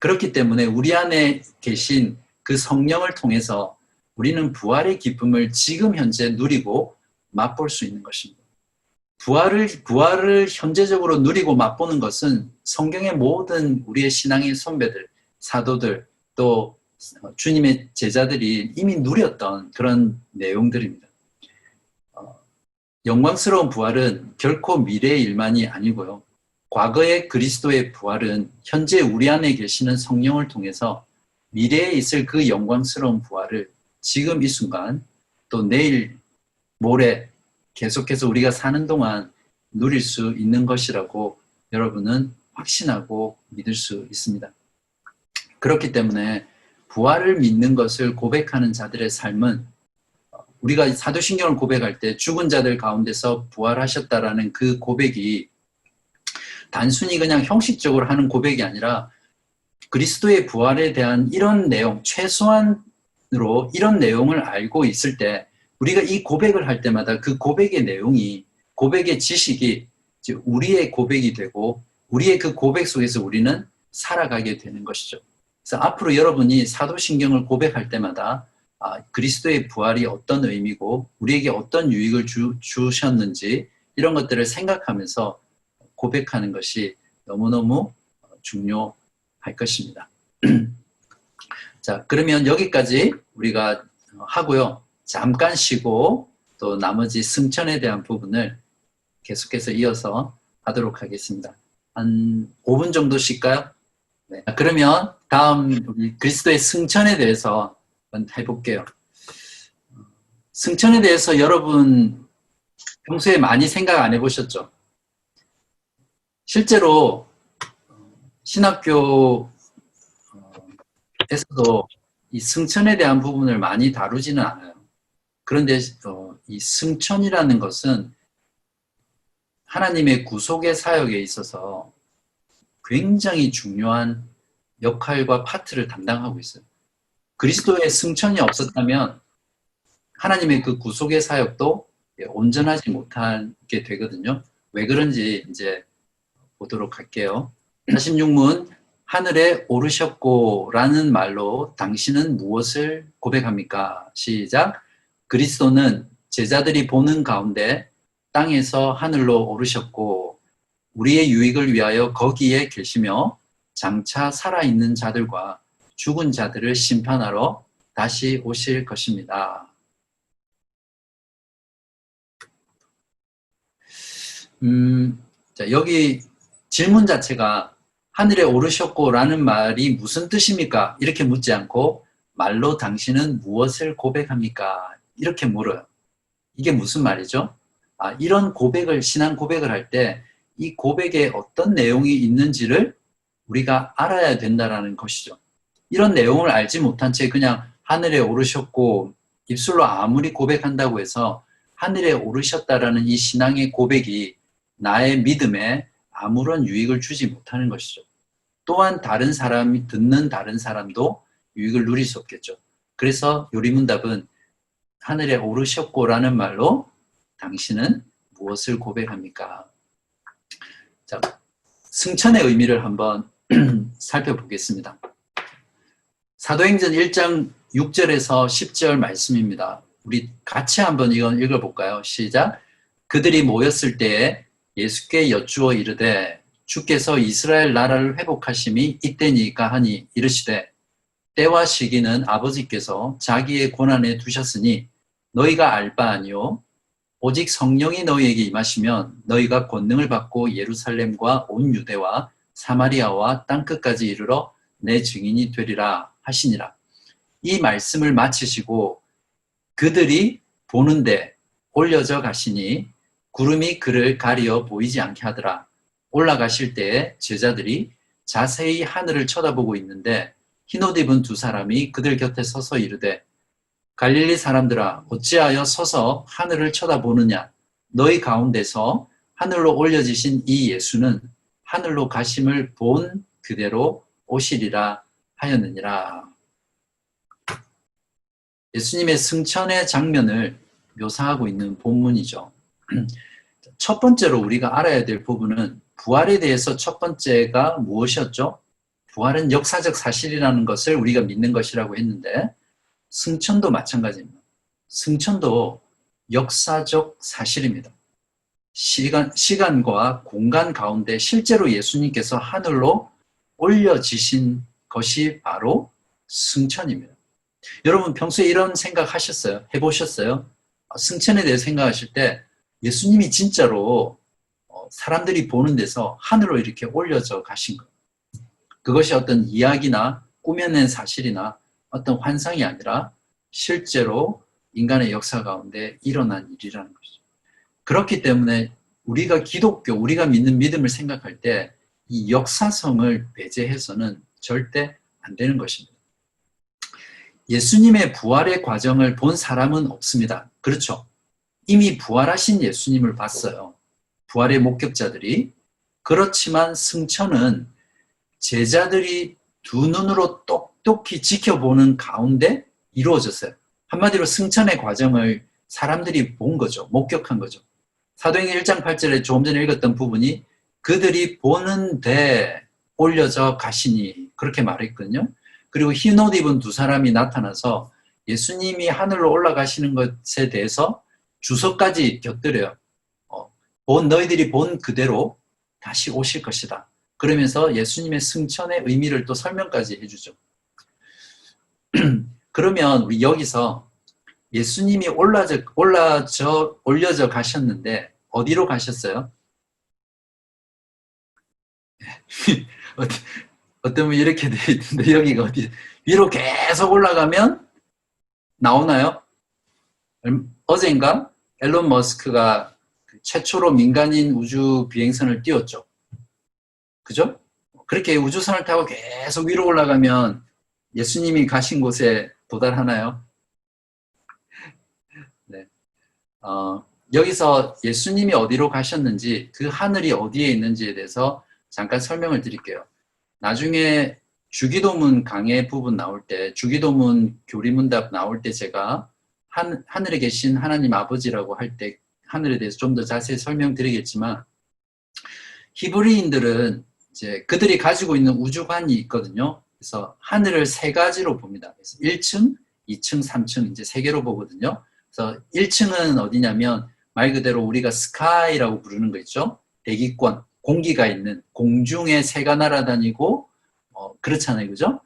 그렇기 때문에 우리 안에 계신 그 성령을 통해서 우리는 부활의 기쁨을 지금 현재 누리고 맛볼 수 있는 것입니다. 부활을 현재적으로 누리고 맛보는 것은 성경의 모든 우리의 신앙의 선배들, 사도들, 또 주님의 제자들이 이미 누렸던 그런 내용들입니다. 영광스러운 부활은 결코 미래의 일만이 아니고요. 과거의 그리스도의 부활은 현재 우리 안에 계시는 성령을 통해서 미래에 있을 그 영광스러운 부활을 지금 이 순간 또 내일, 모레 계속해서 우리가 사는 동안 누릴 수 있는 것이라고 여러분은 확신하고 믿을 수 있습니다. 그렇기 때문에 부활을 믿는 것을 고백하는 자들의 삶은 우리가 사도신경을 고백할 때 죽은 자들 가운데서 부활하셨다라는 그 고백이 단순히 그냥 형식적으로 하는 고백이 아니라 그리스도의 부활에 대한 이런 내용, 최소한으로 이런 내용을 알고 있을 때 우리가 이 고백을 할 때마다 그 고백의 내용이, 고백의 지식이 우리의 고백이 되고 우리의 그 고백 속에서 우리는 살아가게 되는 것이죠. 그래서 앞으로 여러분이 사도신경을 고백할 때마다 그리스도의 부활이 어떤 의미고 우리에게 어떤 유익을 주셨는지 이런 것들을 생각하면서 고백하는 것이 너무너무 중요할 것입니다. 자, 그러면 여기까지 우리가 하고요. 잠깐 쉬고 또 나머지 승천에 대한 부분을 계속해서 이어서 하도록 하겠습니다. 한 5분 정도 쉴까요? 네. 그러면 다음 그리스도의 승천에 대해서 해볼게요. 승천에 대해서 여러분 평소에 많이 생각 안 해보셨죠? 실제로 신학교에서도 이 승천에 대한 부분을 많이 다루지는 않아요. 그런데 이 승천이라는 것은 하나님의 구속의 사역에 있어서 굉장히 중요한 역할과 파트를 담당하고 있어요. 그리스도의 승천이 없었다면 하나님의 그 구속의 사역도 온전하지 못하게 되거든요. 왜 그런지 이제 보도록 할게요. 46문 하늘에 오르셨고 라는 말로 당신은 무엇을 고백합니까? 시작. 그리스도는 제자들이 보는 가운데 땅에서 하늘로 오르셨고 우리의 유익을 위하여 거기에 계시며 장차 살아있는 자들과 죽은 자들을 심판하러 다시 오실 것입니다. 자, 여기 질문 자체가 하늘에 오르셨고 라는 말이 무슨 뜻입니까? 이렇게 묻지 않고 말로 당신은 무엇을 고백합니까? 이렇게 물어요. 이게 무슨 말이죠? 이런 고백을, 신앙 고백을 할 때 이 고백에 어떤 내용이 있는지를 우리가 알아야 된다는 것이죠. 이런 내용을 알지 못한 채 그냥 하늘에 오르셨고 입술로 아무리 고백한다고 해서 하늘에 오르셨다라는 이 신앙의 고백이 나의 믿음에 아무런 유익을 주지 못하는 것이죠. 또한 다른 사람이 듣는 다른 사람도 유익을 누릴 수 없겠죠. 그래서 요리문답은 하늘에 오르셨고라는 말로 당신은 무엇을 고백합니까? 자, 승천의 의미를 한번 살펴보겠습니다. 사도행전 1장 6절에서 10절 말씀입니다. 우리 같이 한번 이건 읽어볼까요? 시작. 그들이 모였을 때에 예수께 여쭈어 이르되 주께서 이스라엘 나라를 회복하심이 이때니까 하니 이르시되 때와 시기는 아버지께서 자기의 권한에 두셨으니 너희가 알 바 아니요 오직 성령이 너희에게 임하시면 너희가 권능을 받고 예루살렘과 온 유대와 사마리아와 땅끝까지 이르러 내 증인이 되리라 하시니라. 이 말씀을 마치시고 그들이 보는데 올려져 가시니 구름이 그를 가리어 보이지 않게 하더라. 올라가실 때에 제자들이 자세히 하늘을 쳐다보고 있는데 흰옷 입은 두 사람이 그들 곁에 서서 이르되 갈릴리 사람들아 어찌하여 서서 하늘을 쳐다보느냐. 너희 가운데서 하늘로 올려지신 이 예수는 하늘로 가심을 본 그대로 오시리라 하였느니라. 예수님의 승천의 장면을 묘사하고 있는 본문이죠. 첫 번째로 우리가 알아야 될 부분은 부활에 대해서 첫 번째가 무엇이었죠? 부활은 역사적 사실이라는 것을 우리가 믿는 것이라고 했는데 승천도 마찬가지입니다. 승천도 역사적 사실입니다. 시간과 공간 가운데 실제로 예수님께서 하늘로 올려지신 것이 바로 승천입니다. 여러분 평소에 이런 생각 하셨어요? 해보셨어요? 승천에 대해 생각하실 때 예수님이 진짜로 사람들이 보는 데서 하늘로 이렇게 올려져 가신 것. 그것이 어떤 이야기나 꾸며낸 사실이나 어떤 환상이 아니라 실제로 인간의 역사 가운데 일어난 일이라는 것이죠. 그렇기 때문에 우리가 기독교, 우리가 믿는 믿음을 생각할 때 이 역사성을 배제해서는 절대 안 되는 것입니다. 예수님의 부활의 과정을 본 사람은 없습니다. 그렇죠? 이미 부활하신 예수님을 봤어요. 부활의 목격자들이. 그렇지만 승천은 제자들이 두 눈으로 똑똑히 지켜보는 가운데 이루어졌어요. 한마디로 승천의 과정을 사람들이 본 거죠. 목격한 거죠. 사도행전 1장 8절에 조금 전에 읽었던 부분이 그들이 보는데 올려져 가시니 그렇게 말했거든요. 그리고 흰옷 입은 두 사람이 나타나서 예수님이 하늘로 올라가시는 것에 대해서 주석까지 곁들여요. 너희들이 본 그대로 다시 오실 것이다. 그러면서 예수님의 승천의 의미를 또 설명까지 해주죠. 그러면 우리 여기서 예수님이 올려져 가셨는데 어디로 가셨어요? 어떤 분 이렇게 돼 있는데 여기가 어디? 위로 계속 올라가면 나오나요? 어젠가 앨런 머스크가 최초로 민간인 우주 비행선을 띄웠죠. 그죠? 그렇게 우주선을 타고 계속 위로 올라가면 예수님이 가신 곳에 도달하나요? 네. 여기서 예수님이 어디로 가셨는지 그 하늘이 어디에 있는지에 대해서 잠깐 설명을 드릴게요. 나중에 주기도문 강해 부분 나올 때, 주기도문 교리문답 나올 때 제가 하늘에 계신 하나님 아버지라고 할 때 하늘에 대해서 좀 더 자세히 설명드리겠지만 히브리인들은 이제 그들이 가지고 있는 우주관이 있거든요. 그래서 하늘을 세 가지로 봅니다. 그래서 1층, 2층, 3층 이제 세 개로 보거든요. 그래서 1층은 어디냐면 말 그대로 우리가 스카이라고 부르는 거 있죠. 대기권, 공기가 있는 공중에 새가 날아다니고 그렇잖아요, 그죠?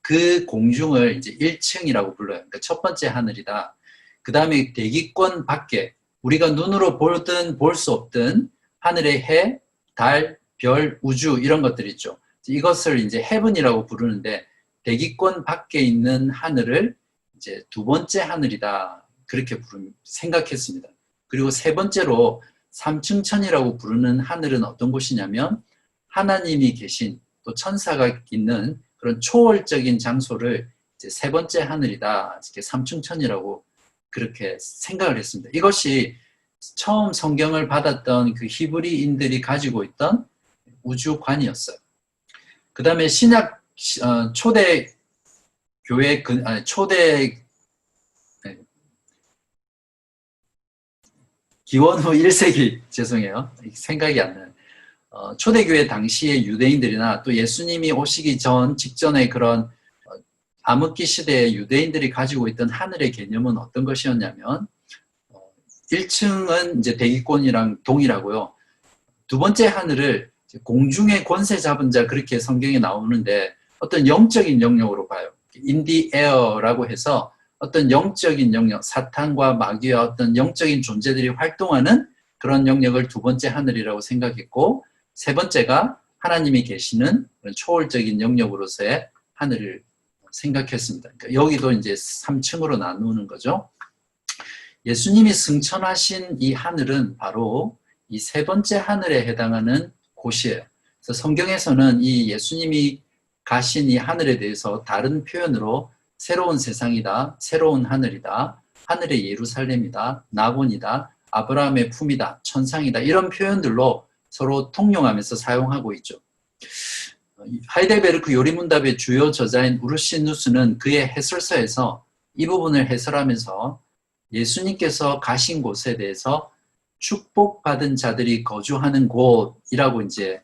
그 공중을 이제 1층이라고 불러요. 그러니까 첫 번째 하늘이다. 그 다음에 대기권 밖에 우리가 눈으로 보든 볼 수 없든 하늘의 해, 달, 별, 우주 이런 것들 있죠. 이것을 이제 헤븐이라고 부르는데 대기권 밖에 있는 하늘을 이제 두 번째 하늘이다. 그렇게 생각했습니다. 그리고 세 번째로 삼층천이라고 부르는 하늘은 어떤 곳이냐면 하나님이 계신 또 천사가 있는 그런 초월적인 장소를 이제 세 번째 하늘이다. 이렇게 삼층천이라고 그렇게 생각을 했습니다. 이것이 처음 성경을 받았던 그 히브리인들이 가지고 있던 우주관이었어요. 그 다음에 신약 초대 교회 초대 기원후 1세기 죄송해요. 생각이 안 나요. 초대교회 당시의 유대인들이나 또 예수님이 오시기 직전의 그런 암흑기 시대에 유대인들이 가지고 있던 하늘의 개념은 어떤 것이었냐면 1층은 이제 대기권이랑 동일하고요. 두 번째 하늘을 공중의 권세 잡은 자 그렇게 성경에 나오는데 어떤 영적인 영역으로 봐요. in the air라고 해서 어떤 영적인 영역, 사탄과 마귀와 어떤 영적인 존재들이 활동하는 그런 영역을 두 번째 하늘이라고 생각했고 세 번째가 하나님이 계시는 초월적인 영역으로서의 하늘을 생각했습니다. 그러니까 여기도 이제 3층으로 나누는 거죠. 예수님이 승천하신 이 하늘은 바로 이 세 번째 하늘에 해당하는 곳이에요. 그래서 성경에서는 이 예수님이 가신 이 하늘에 대해서 다른 표현으로 새로운 세상이다, 새로운 하늘이다, 하늘의 예루살렘이다, 낙원이다, 아브라함의 품이다, 천상이다 이런 표현들로 서로 통용하면서 사용하고 있죠. 하이델베르크 요리문답의 주요 저자인 우르시누스는 그의 해설서에서 이 부분을 해설하면서 예수님께서 가신 곳에 대해서 축복받은 자들이 거주하는 곳이라고 이제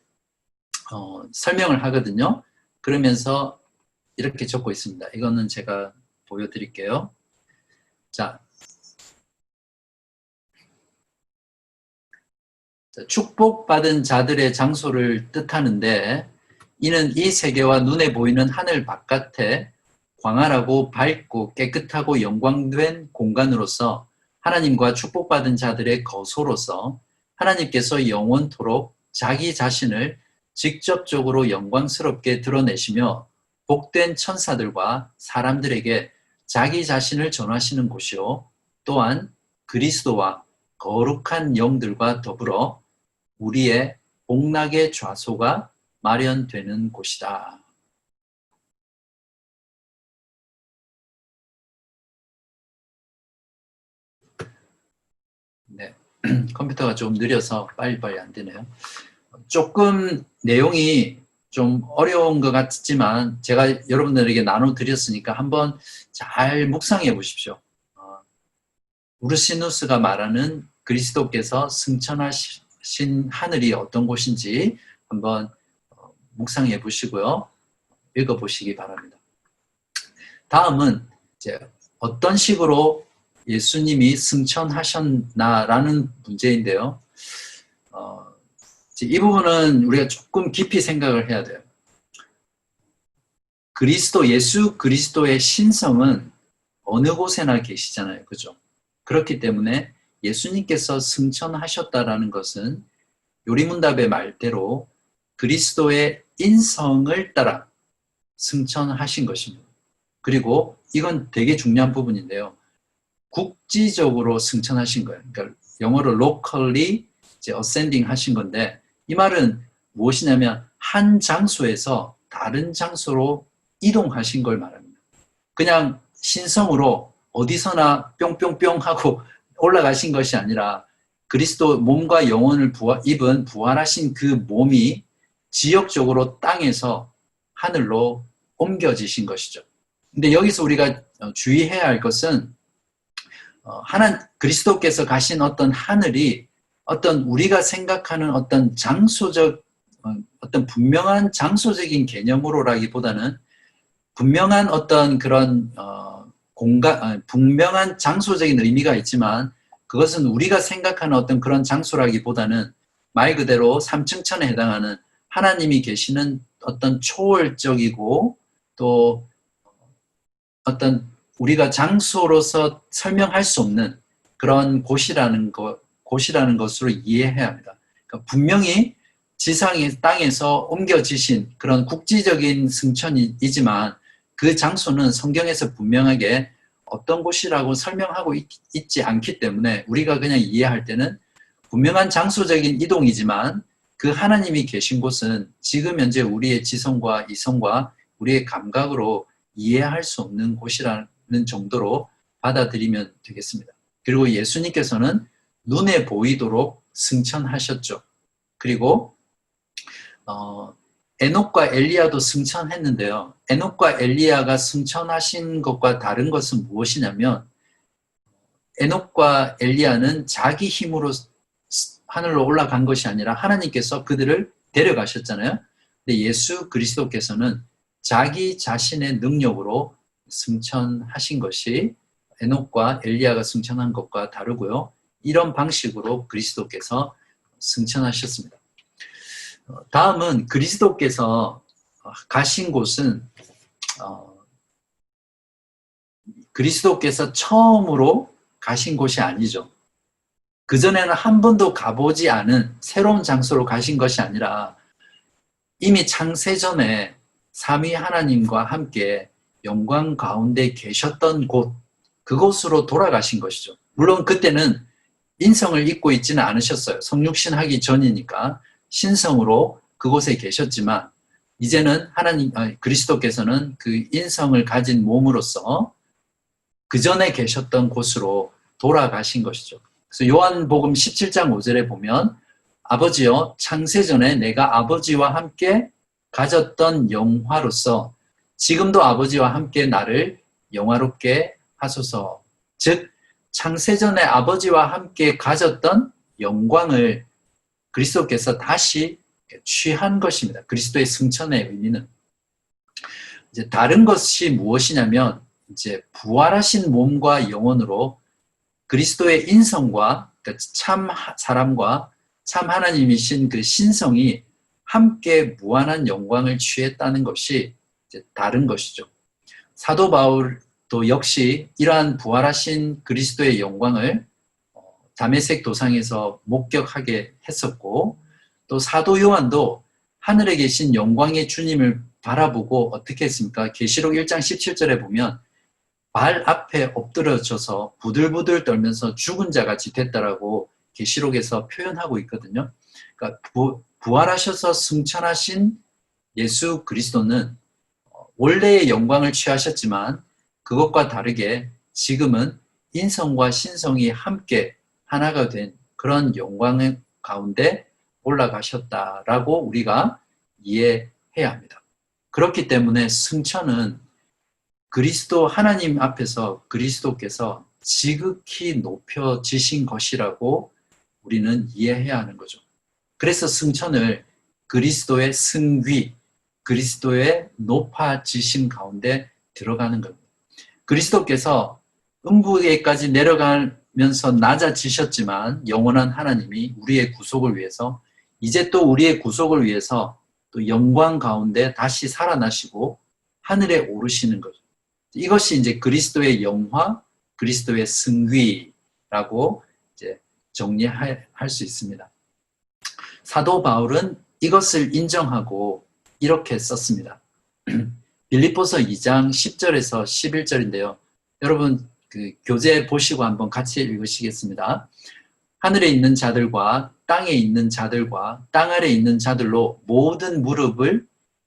설명을 하거든요. 그러면서 이렇게 적고 있습니다. 이거는 제가 보여드릴게요. 자, 축복받은 자들의 장소를 뜻하는데 이는 이 세계와 눈에 보이는 하늘 바깥에 광활하고 밝고 깨끗하고 영광된 공간으로서 하나님과 축복받은 자들의 거소로서 하나님께서 영원토록 자기 자신을 직접적으로 영광스럽게 드러내시며 복된 천사들과 사람들에게 자기 자신을 전하시는 곳이요 또한 그리스도와 거룩한 영들과 더불어 우리의 복락의 좌소가 마련되는 곳이다. 네, 컴퓨터가 좀 느려서 빨리빨리 안 되네요. 조금 내용이 좀 어려운 것 같지만 제가 여러분들에게 나눠드렸으니까 한번 잘 묵상해 보십시오. 우르시누스가 말하는 그리스도께서 승천하신 하늘이 어떤 곳인지 한번 묵상해 보시고요. 읽어 보시기 바랍니다. 다음은 이제 어떤 식으로 예수님이 승천하셨나라는 문제인데요. 이 부분은 우리가 조금 깊이 생각을 해야 돼요. 예수 그리스도의 신성은 어느 곳에나 계시잖아요. 그죠? 그렇기 때문에 예수님께서 승천하셨다라는 것은 요리문답의 말대로 그리스도의 인성을 따라 승천하신 것입니다. 그리고 이건 되게 중요한 부분인데요. 국지적으로 승천하신 거예요. 그러니까 영어로 locally ascending 하신 건데 이 말은 무엇이냐면 한 장소에서 다른 장소로 이동하신 걸 말합니다. 그냥 신성으로 어디서나 뿅뿅뿅 하고 올라가신 것이 아니라 그리스도 몸과 영혼을 입은 부활하신 그 몸이 지역적으로 땅에서 하늘로 옮겨지신 것이죠. 근데 여기서 우리가 주의해야 할 것은 그리스도께서 가신 어떤 하늘이 어떤 우리가 생각하는 어떤 장소적 어떤 분명한 장소적인 개념으로라기보다는 분명한 어떤 그런 분명한 장소적인 의미가 있지만 그것은 우리가 생각하는 어떤 그런 장소라기보다는 말 그대로 삼층천에 해당하는 하나님이 계시는 어떤 초월적이고 또 어떤 우리가 장소로서 설명할 수 없는 그런 곳이라는 것으로 이해해야 합니다. 그러니까 분명히 지상의 땅에서 옮겨지신 그런 국지적인 승천이지만 그 장소는 성경에서 분명하게 어떤 곳이라고 설명하고 있지 않기 때문에 우리가 그냥 이해할 때는 분명한 장소적인 이동이지만 그 하나님이 계신 곳은 지금 현재 우리의 지성과 이성과 우리의 감각으로 이해할 수 없는 곳이라는 정도로 받아들이면 되겠습니다. 그리고 예수님께서는 눈에 보이도록 승천하셨죠. 그리고 에녹과 엘리야도 승천했는데요. 에녹과 엘리야가 승천하신 것과 다른 것은 무엇이냐면 에녹과 엘리야는 자기 힘으로 하늘로 올라간 것이 아니라 하나님께서 그들을 데려가셨잖아요. 근데 예수 그리스도께서는 자기 자신의 능력으로 승천하신 것이 에녹과 엘리야가 승천한 것과 다르고요. 이런 방식으로 그리스도께서 승천하셨습니다. 다음은 그리스도께서 가신 곳은 그리스도께서 처음으로 가신 곳이 아니죠. 그전에는 한 번도 가보지 않은 새로운 장소로 가신 것이 아니라 이미 창세전에 삼위 하나님과 함께 영광 가운데 계셨던 곳, 그곳으로 돌아가신 것이죠. 물론 그때는 인성을 입고 있지는 않으셨어요. 성육신 하기 전이니까 신성으로 그곳에 계셨지만 이제는 그리스도께서는 그 인성을 가진 몸으로서 그 전에 계셨던 곳으로 돌아가신 것이죠. 그래서 요한복음 17장 5절에 보면 아버지여 창세전에 내가 아버지와 함께 가졌던 영화로서 지금도 아버지와 함께 나를 영화롭게 하소서. 즉 창세전에 아버지와 함께 가졌던 영광을 그리스도께서 다시 취한 것입니다. 그리스도의 승천의 의미는 이제 다른 것이 무엇이냐면 이제 부활하신 몸과 영혼으로 그리스도의 인성과 그러니까 참 사람과 참 하나님이신 그 신성이 함께 무한한 영광을 취했다는 것이 이제 다른 것이죠. 사도 바울도 역시 이러한 부활하신 그리스도의 영광을 다메섹 도상에서 목격하게 했었고 또 사도 요한도 하늘에 계신 영광의 주님을 바라보고 어떻게 했습니까? 계시록 1장 17절에 보면 발 앞에 엎드려져서 부들부들 떨면서 죽은 자같이 됐다라고 계시록에서 표현하고 있거든요. 그러니까 부활하셔서 승천하신 예수 그리스도는 원래의 영광을 취하셨지만 그것과 다르게 지금은 인성과 신성이 함께 하나가 된 그런 영광 가운데 올라가셨다라고 우리가 이해해야 합니다. 그렇기 때문에 승천은 그리스도 하나님 앞에서 그리스도께서 지극히 높여지신 것이라고 우리는 이해해야 하는 거죠. 그래서 승천을 그리스도의 승귀, 그리스도의 높아지심 가운데 들어가는 겁니다. 그리스도께서 음부에까지 내려가면서 낮아지셨지만 영원한 하나님이 우리의 구속을 위해서 이제 또 우리의 구속을 위해서 또 영광 가운데 다시 살아나시고 하늘에 오르시는 거죠. 이것이 이제 그리스도의 영화, 그리스도의 승귀라고 이제 정리할 수 있습니다. 사도 바울은 이것을 인정하고 이렇게 썼습니다. 빌립보서 2장 10절에서 11절인데요. 여러분 그 교재 보시고 한번 같이 읽으시겠습니다. 하늘에 있는 자들과 땅에 있는 자들과 땅 아래 있는 자들로 모든 무릎을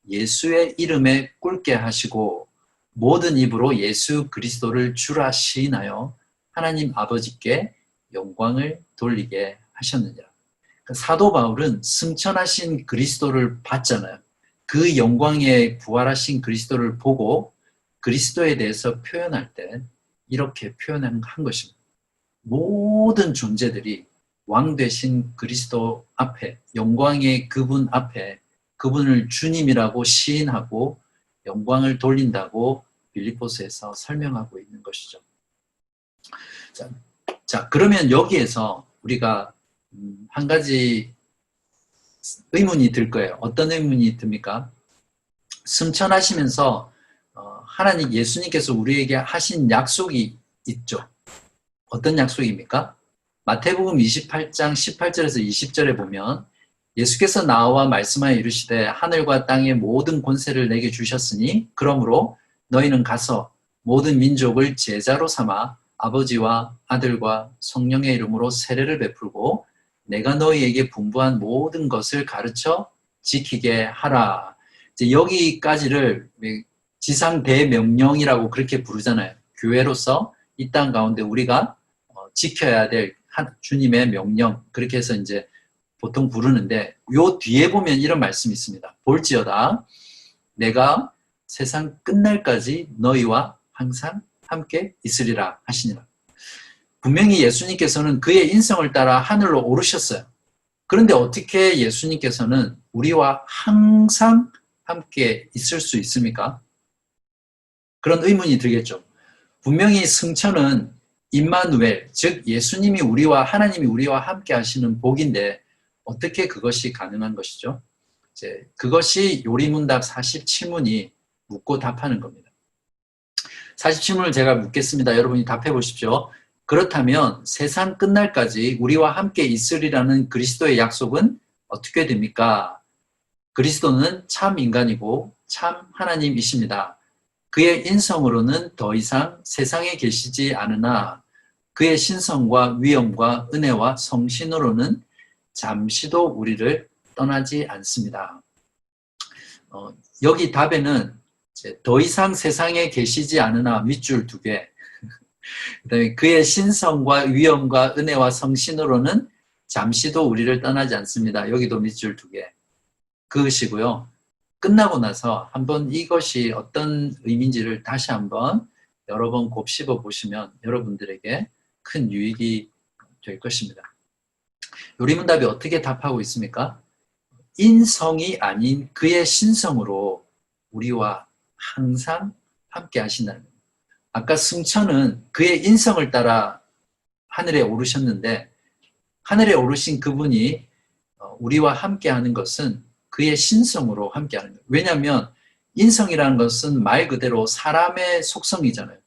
예수의 이름에 꿇게 하시고 모든 입으로 예수 그리스도를 주라 시인하여 하나님 아버지께 영광을 돌리게 하셨느니라. 사도 바울은 승천하신 그리스도를 봤잖아요. 그 영광의 부활하신 그리스도를 보고 그리스도에 대해서 표현할 때 이렇게 표현한 것입니다. 모든 존재들이 왕 되신 그리스도 앞에, 영광의 그분 앞에 그분을 주님이라고 시인하고 영광을 돌린다고 빌립보서에서 설명하고 있는 것이죠. 자, 그러면 여기에서 우리가 한 가지 의문이 들 거예요. 어떤 의문이 듭니까? 승천하시면서 하나님 예수님께서 우리에게 하신 약속이 있죠. 어떤 약속입니까? 마태복음 28장 18절에서 20절에 보면 예수께서 나와 말씀하여 이르시되 하늘과 땅의 모든 권세를 내게 주셨으니 그러므로 너희는 가서 모든 민족을 제자로 삼아 아버지와 아들과 성령의 이름으로 세례를 베풀고 내가 너희에게 분부한 모든 것을 가르쳐 지키게 하라. 이제 여기까지를 지상 대명령이라고 그렇게 부르잖아요. 교회로서 이 땅 가운데 우리가 지켜야 될 주님의 명령, 그렇게 해서 이제 보통 부르는데 요 뒤에 보면 이런 말씀이 있습니다. 볼지어다 내가 세상 끝날까지 너희와 항상 함께 있으리라 하시니라. 분명히 예수님께서는 그의 인성을 따라 하늘로 오르셨어요. 그런데 어떻게 예수님께서는 우리와 항상 함께 있을 수 있습니까? 그런 의문이 들겠죠. 분명히 승천은 임마누엘, 즉 예수님이 우리와 하나님이 우리와 함께 하시는 복인데 어떻게 그것이 가능한 것이죠? 이제 그것이 요리문답 47문이 묻고 답하는 겁니다. 47문을 제가 묻겠습니다. 여러분이 답해 보십시오. 그렇다면 세상 끝날까지 우리와 함께 있으리라는 그리스도의 약속은 어떻게 됩니까? 그리스도는 참 인간이고 참 하나님이십니다. 그의 인성으로는 더 이상 세상에 계시지 않으나 그의 신성과 위엄과 은혜와 성신으로는 잠시도 우리를 떠나지 않습니다. 여기 답에는 이제 더 이상 세상에 계시지 않으나 밑줄 2개, 그다음에 그의 신성과 위엄과 은혜와 성신으로는 잠시도 우리를 떠나지 않습니다. 여기도 밑줄 2개. 그것이고요. 끝나고 나서 한번 이것이 어떤 의미인지를 다시 한번 여러 번 곱씹어 보시면 여러분들에게 큰 유익이 될 것입니다. 요리문답이 어떻게 답하고 있습니까? 인성이 아닌 그의 신성으로 우리와 항상 함께 하신다는 겁니다. 아까 승천은 그의 인성을 따라 하늘에 오르셨는데 하늘에 오르신 그분이 우리와 함께 하는 것은 그의 신성으로 함께 하는 거예요. 왜냐하면 인성이라는 것은 말 그대로 사람의 속성이잖아요.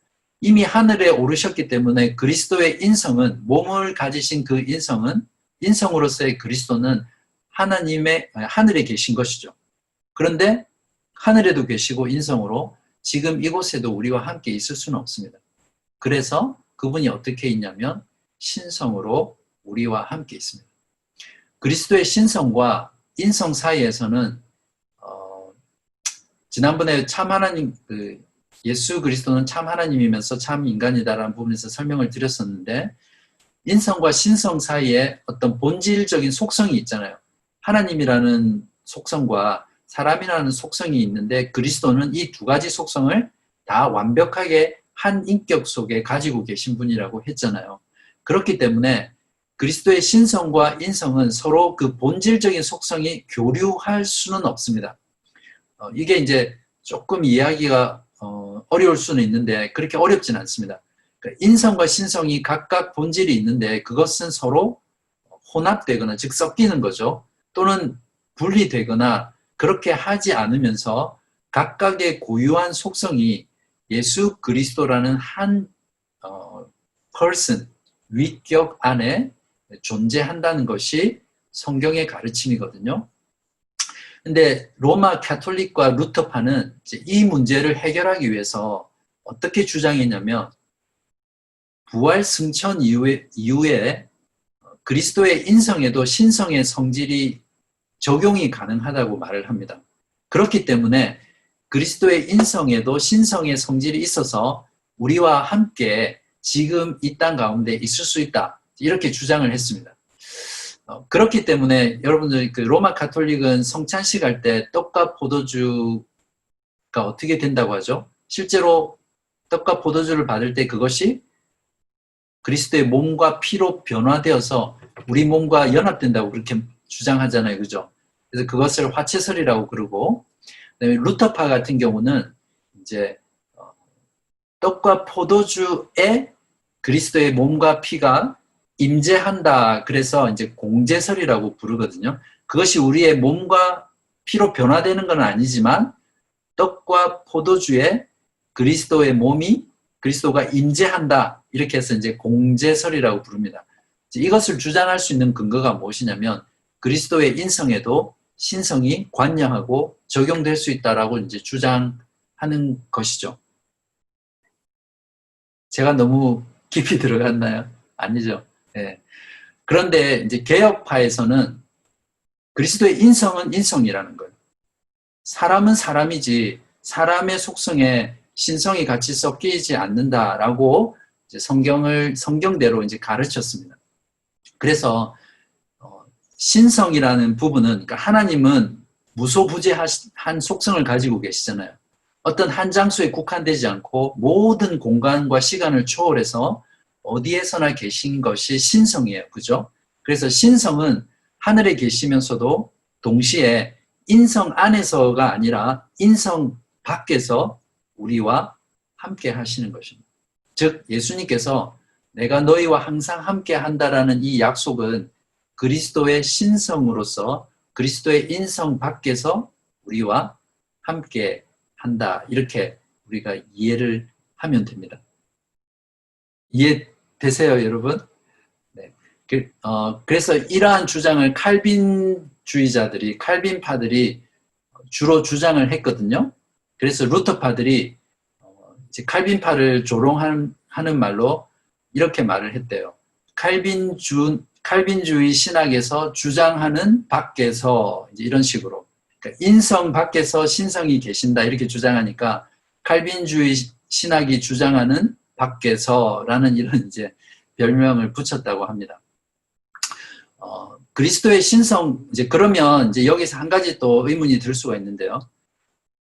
이미 하늘에 오르셨기 때문에 그리스도의 인성은, 몸을 가지신 그 인성은, 인성으로서의 그리스도는 하늘에 계신 것이죠. 그런데 하늘에도 계시고 인성으로 지금 이곳에도 우리와 함께 있을 수는 없습니다. 그래서 그분이 어떻게 있냐면 신성으로 우리와 함께 있습니다. 그리스도의 신성과 인성 사이에서는 지난번에 참 하나님, 예수 그리스도는 참 하나님이면서 참 인간이다라는 부분에서 설명을 드렸었는데 인성과 신성 사이에 어떤 본질적인 속성이 있잖아요. 하나님이라는 속성과 사람이라는 속성이 있는데 그리스도는 이 2가지 속성을 다 완벽하게 한 인격 속에 가지고 계신 분이라고 했잖아요. 그렇기 때문에 그리스도의 신성과 인성은 서로 그 본질적인 속성이 교류할 수는 없습니다. 이게 이제 조금 이해하기가 어려울 수는 있는데 그렇게 어렵진 않습니다. 그러니까 인성과 신성이 각각 본질이 있는데 그것은 서로 혼합되거나 즉 섞이는 거죠. 또는 분리되거나 그렇게 하지 않으면서 각각의 고유한 속성이 예수 그리스도라는 한 person, 위격 안에 존재한다는 것이 성경의 가르침이거든요. 근데 로마 가톨릭과 루터파는 이제 이 문제를 해결하기 위해서 어떻게 주장했냐면 부활 승천 이후에 그리스도의 인성에도 신성의 성질이 적용이 가능하다고 말을 합니다. 그렇기 때문에 그리스도의 인성에도 신성의 성질이 있어서 우리와 함께 지금 이 땅 가운데 있을 수 있다. 이렇게 주장을 했습니다. 그렇기 때문에 여러분들 그 로마 가톨릭은 성찬식 할 때 떡과 포도주가 어떻게 된다고 하죠? 실제로 떡과 포도주를 받을 때 그것이 그리스도의 몸과 피로 변화되어서 우리 몸과 연합된다고 그렇게 주장하잖아요. 그죠? 그래서 그것을 화채설이라고 그러고, 그다음에 루터파 같은 경우는 이제 떡과 포도주에 그리스도의 몸과 피가 임재한다. 그래서 이제 공제설이라고 부르거든요. 그것이 우리의 몸과 피로 변화되는 건 아니지만 떡과 포도주에 그리스도의 몸이 그리스도가 임재한다. 이렇게 해서 이제 공제설이라고 부릅니다. 이것을 주장할 수 있는 근거가 무엇이냐면 그리스도의 인성에도 신성이 관여하고 적용될 수 있다라고 이제 주장하는 것이죠. 제가 너무 깊이 들어갔나요? 아니죠. 네. 그런데 이제 개혁파에서는 그리스도의 인성은 인성이라는 거예요. 사람은 사람이지 사람의 속성에 신성이 같이 섞이지 않는다라고 이제 성경대로 이제 가르쳤습니다. 그래서 신성이라는 부분은 그러니까 하나님은 무소부재한 속성을 가지고 계시잖아요. 어떤 한 장소에 국한되지 않고 모든 공간과 시간을 초월해서 어디에서나 계신 것이 신성이에요. 그죠? 그래서 신성은 하늘에 계시면서도 동시에 인성 안에서가 아니라 인성 밖에서 우리와 함께 하시는 것입니다. 즉 예수님께서 내가 너희와 항상 함께 한다라는 이 약속은 그리스도의 신성으로서 그리스도의 인성 밖에서 우리와 함께 한다. 이렇게 우리가 이해를 하면 됩니다. 이해되세요, 여러분? 네. 그래서 이러한 주장을 칼빈파들이 주로 주장을 했거든요. 그래서 루터파들이 이제 칼빈파를 조롱하는 말로 이렇게 말을 했대요. 칼빈주의 신학에서 주장하는 밖에서 이제 이런 식으로 그러니까 인성 밖에서 신성이 계신다 이렇게 주장하니까 칼빈주의 신학이 주장하는 밖에서라는 이런 이제 별명을 붙였다고 합니다. 그리스도의 신성 이제 그러면 이제 여기서 한 가지 또 의문이 들 수가 있는데요.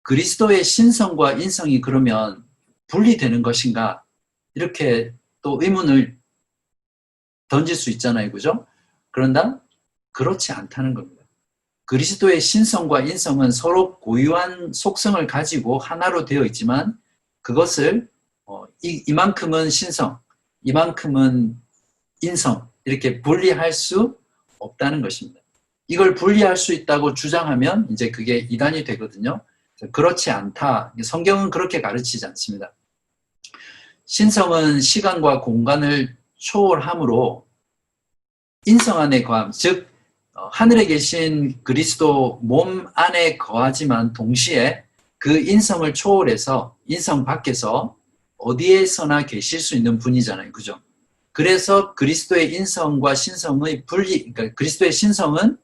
그리스도의 신성과 인성이 그러면 분리되는 것인가? 이렇게 또 의문을 던질 수 있잖아요. 그죠? 그런다? 그렇지 않다는 겁니다. 그리스도의 신성과 인성은 서로 고유한 속성을 가지고 하나로 되어 있지만 그것을 이만큼은 신성, 이만큼은 인성 이렇게 분리할 수 없다는 것입니다. 이걸 분리할 수 있다고 주장하면 이제 그게 이단이 되거든요. 그렇지 않다. 성경은 그렇게 가르치지 않습니다. 신성은 시간과 공간을 초월하므로 인성 안에 거함, 즉 하늘에 계신 그리스도 몸 안에 거하지만 동시에 그 인성을 초월해서 인성 밖에서 어디에서나 계실 수 있는 분이잖아요. 그죠? 그래서 그리스도의 인성과 신성의 그러니까 그리스도의 신성은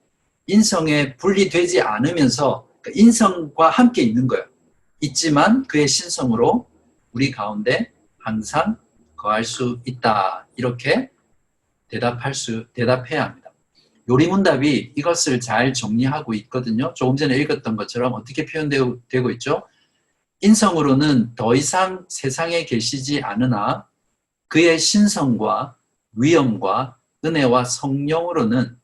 인성에 분리되지 않으면서 인성과 함께 있는 거예요. 있지만 그의 신성으로 우리 가운데 항상 거할 수 있다. 이렇게 대답해야 합니다. 요리문답이 이것을 잘 정리하고 있거든요. 조금 전에 읽었던 것처럼 어떻게 표현되고 있죠? 인성으로는 더 이상 세상에 계시지 않으나 그의 신성과 위엄과 은혜와 성령으로는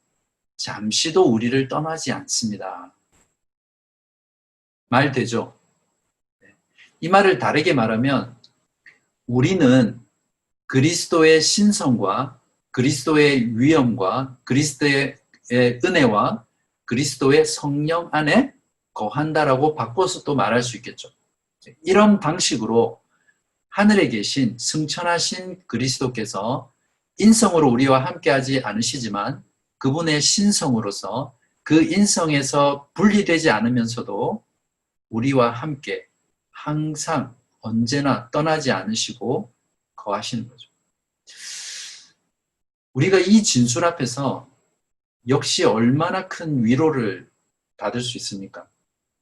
잠시도 우리를 떠나지 않습니다. 말 되죠? 이 말을 다르게 말하면 우리는 그리스도의 신성과 그리스도의 위엄과 그리스도의 은혜와 그리스도의 성령 안에 거한다라고 바꿔서 또 말할 수 있겠죠. 이런 방식으로 하늘에 계신 승천하신 그리스도께서 인성으로 우리와 함께하지 않으시지만 그분의 신성으로서 그 인성에서 분리되지 않으면서도 우리와 함께 항상 언제나 떠나지 않으시고 거하시는 거죠. 우리가 이 진술 앞에서 역시 얼마나 큰 위로를 받을 수 있습니까?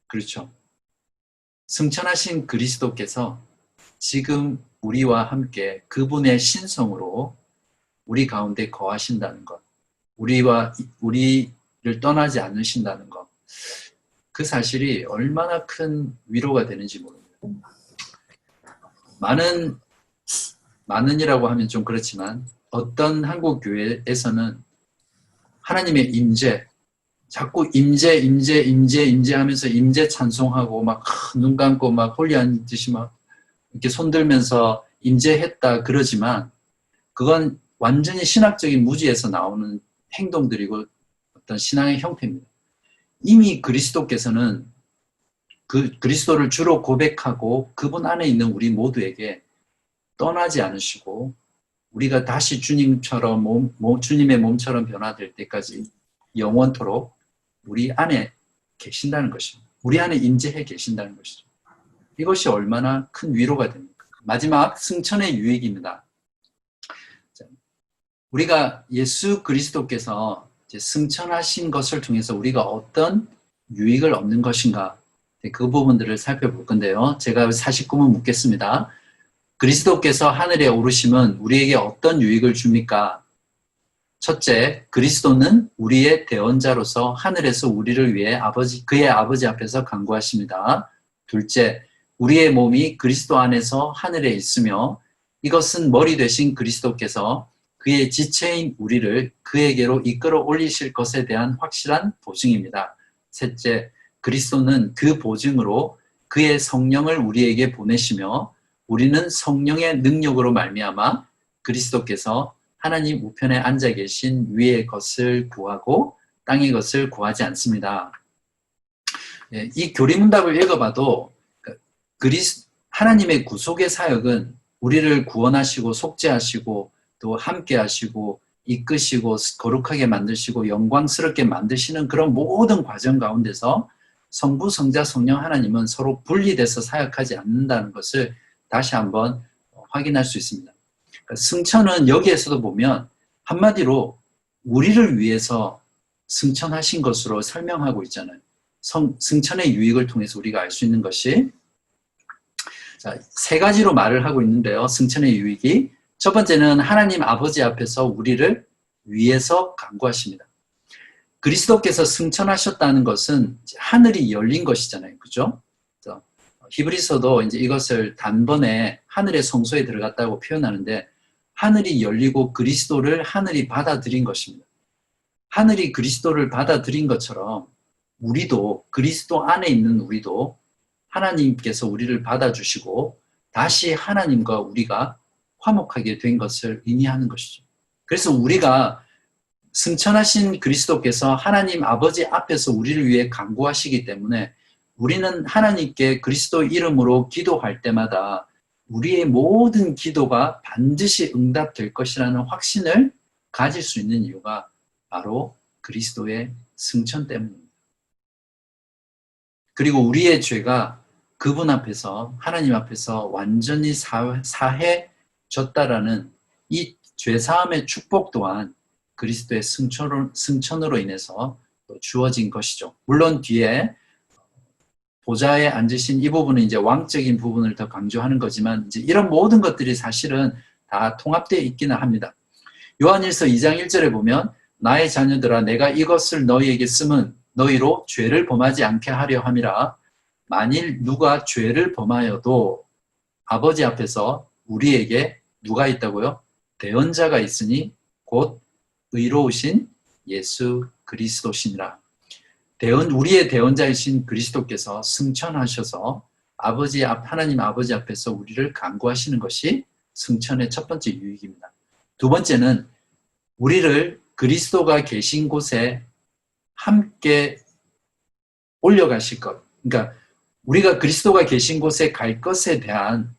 그렇죠. 승천하신 그리스도께서 지금 우리와 함께 그분의 신성으로 우리 가운데 거하신다는 것, 우리를 떠나지 않으신다는 것, 그 사실이 얼마나 큰 위로가 되는지 모릅니다. 많은이라고 하면 좀 그렇지만 어떤 한국 교회에서는 하나님의 임재, 자꾸 임재 하면서 임재 찬송하고 막 눈 감고 막 홀리한 듯이 막 이렇게 손들면서 임재했다 그러지만 그건 완전히 신학적인 무지에서 나오는 행동들이고 어떤 신앙의 형태입니다. 이미 그리스도께서는 그 그리스도를 주로 고백하고 그분 안에 있는 우리 모두에게 떠나지 않으시고 우리가 다시 주님처럼 주님의 몸처럼 변화될 때까지 영원토록 우리 안에 계신다는 것입니다. 우리 안에 임재해 계신다는 것이죠. 이것이 얼마나 큰 위로가 됩니까? 마지막 승천의 유익입니다. 우리가 예수 그리스도께서 승천하신 것을 통해서 우리가 어떤 유익을 얻는 것인가 그 부분들을 살펴볼 건데요. 제가 49문 묻겠습니다. 그리스도께서 하늘에 오르심은 우리에게 어떤 유익을 줍니까? 첫째, 그리스도는 우리의 대언자로서 하늘에서 우리를 위해 그의 아버지 앞에서 간구하십니다. 둘째, 우리의 몸이 그리스도 안에서 하늘에 있으며 이것은 머리 되신 그리스도께서 그의 지체인 우리를 그에게로 이끌어 올리실 것에 대한 확실한 보증입니다. 셋째, 그리스도는 그 보증으로 그의 성령을 우리에게 보내시며 우리는 성령의 능력으로 말미암아 그리스도께서 하나님 우편에 앉아 계신 위의 것을 구하고 땅의 것을 구하지 않습니다. 이 교리문답을 읽어봐도 하나님의 구속의 사역은 우리를 구원하시고 속죄하시고 또 함께 하시고 이끄시고 거룩하게 만드시고 영광스럽게 만드시는 그런 모든 과정 가운데서 성부, 성자, 성령 하나님은 서로 분리돼서 사역하지 않는다는 것을 다시 한번 확인할 수 있습니다. 승천은 여기에서도 보면 한마디로 우리를 위해서 승천하신 것으로 설명하고 있잖아요. 승천의 유익을 통해서 우리가 알 수 있는 것이 세 가지로 말을 하고 있는데요. 승천의 유익이 첫 번째는 하나님 아버지 앞에서 우리를 위해서 간구하십니다. 그리스도께서 승천하셨다는 것은 하늘이 열린 것이잖아요. 그죠? 히브리서도 이제 이것을 단번에 하늘의 성소에 들어갔다고 표현하는데 하늘이 열리고 그리스도를 하늘이 받아들인 것입니다. 하늘이 그리스도를 받아들인 것처럼 우리도 그리스도 안에 있는 우리도 하나님께서 우리를 받아주시고 다시 하나님과 우리가 화목하게 된 것을 의미하는 것이죠. 그래서 우리가 승천하신 그리스도께서 하나님 아버지 앞에서 우리를 위해 간구하시기 때문에 우리는 하나님께 그리스도 이름으로 기도할 때마다 우리의 모든 기도가 반드시 응답될 것이라는 확신을 가질 수 있는 이유가 바로 그리스도의 승천 때문입니다. 그리고 우리의 죄가 그분 앞에서 하나님 앞에서 완전히 사해졌다라는 이 죄사함의 축복 또한 그리스도의 승천으로 인해서 주어진 것이죠. 물론 뒤에 보좌에 앉으신 이 부분은 이제 왕적인 부분을 더 강조하는 거지만 이제 이런 모든 것들이 사실은 다 통합되어 있기는 합니다. 요한일서 2장 1절에 보면 나의 자녀들아 내가 이것을 너희에게 쓰면 너희로 죄를 범하지 않게 하려 함이라. 만일 누가 죄를 범하여도 아버지 앞에서 우리에게 누가 있다고요? 대언자가 있으니 곧 의로우신 예수 그리스도시니라. 우리의 대언자이신 그리스도께서 승천하셔서 하나님 아버지 앞에서 우리를 간구하시는 것이 승천의 첫 번째 유익입니다. 두 번째는 우리를 그리스도가 계신 곳에 함께 올려가실 것. 그러니까 우리가 그리스도가 계신 곳에 갈 것에 대한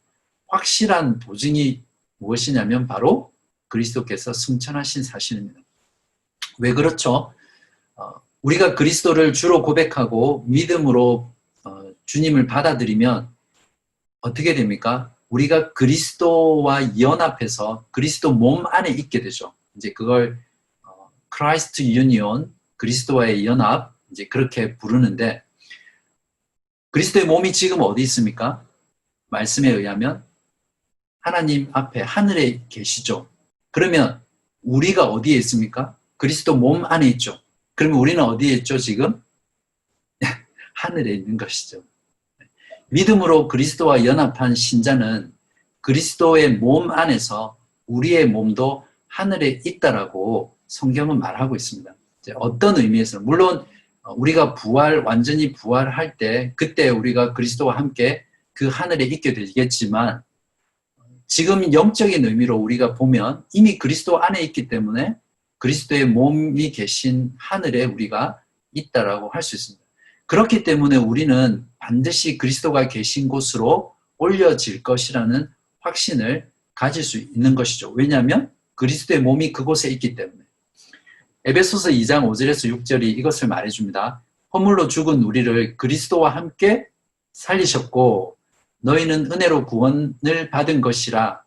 확실한 보증이 무엇이냐면 바로 그리스도께서 승천하신 사실입니다. 왜 그렇죠? 우리가 그리스도를 주로 고백하고 믿음으로 주님을 받아들이면 어떻게 됩니까? 우리가 그리스도와 연합해서 그리스도 몸 안에 있게 되죠. 이제 그걸 크라이스트 유니온, 그리스도와의 연합, 이제 그렇게 부르는데 그리스도의 몸이 지금 어디 있습니까? 말씀에 의하면 하나님 앞에 하늘에 계시죠. 그러면 우리가 어디에 있습니까? 그리스도 몸 안에 있죠. 그러면 우리는 어디에 있죠, 지금? 하늘에 있는 것이죠. 믿음으로 그리스도와 연합한 신자는 그리스도의 몸 안에서 우리의 몸도 하늘에 있다라고 성경은 말하고 있습니다. 어떤 의미에서는 물론 우리가 완전히 부활할 때 그때 우리가 그리스도와 함께 그 하늘에 있게 되겠지만 지금 영적인 의미로 우리가 보면 이미 그리스도 안에 있기 때문에 그리스도의 몸이 계신 하늘에 우리가 있다라고 할 수 있습니다. 그렇기 때문에 우리는 반드시 그리스도가 계신 곳으로 올려질 것이라는 확신을 가질 수 있는 것이죠. 왜냐하면 그리스도의 몸이 그곳에 있기 때문에. 에베소서 2장 5절에서 6절이 이것을 말해줍니다. 허물로 죽은 우리를 그리스도와 함께 살리셨고 너희는 은혜로 구원을 받은 것이라.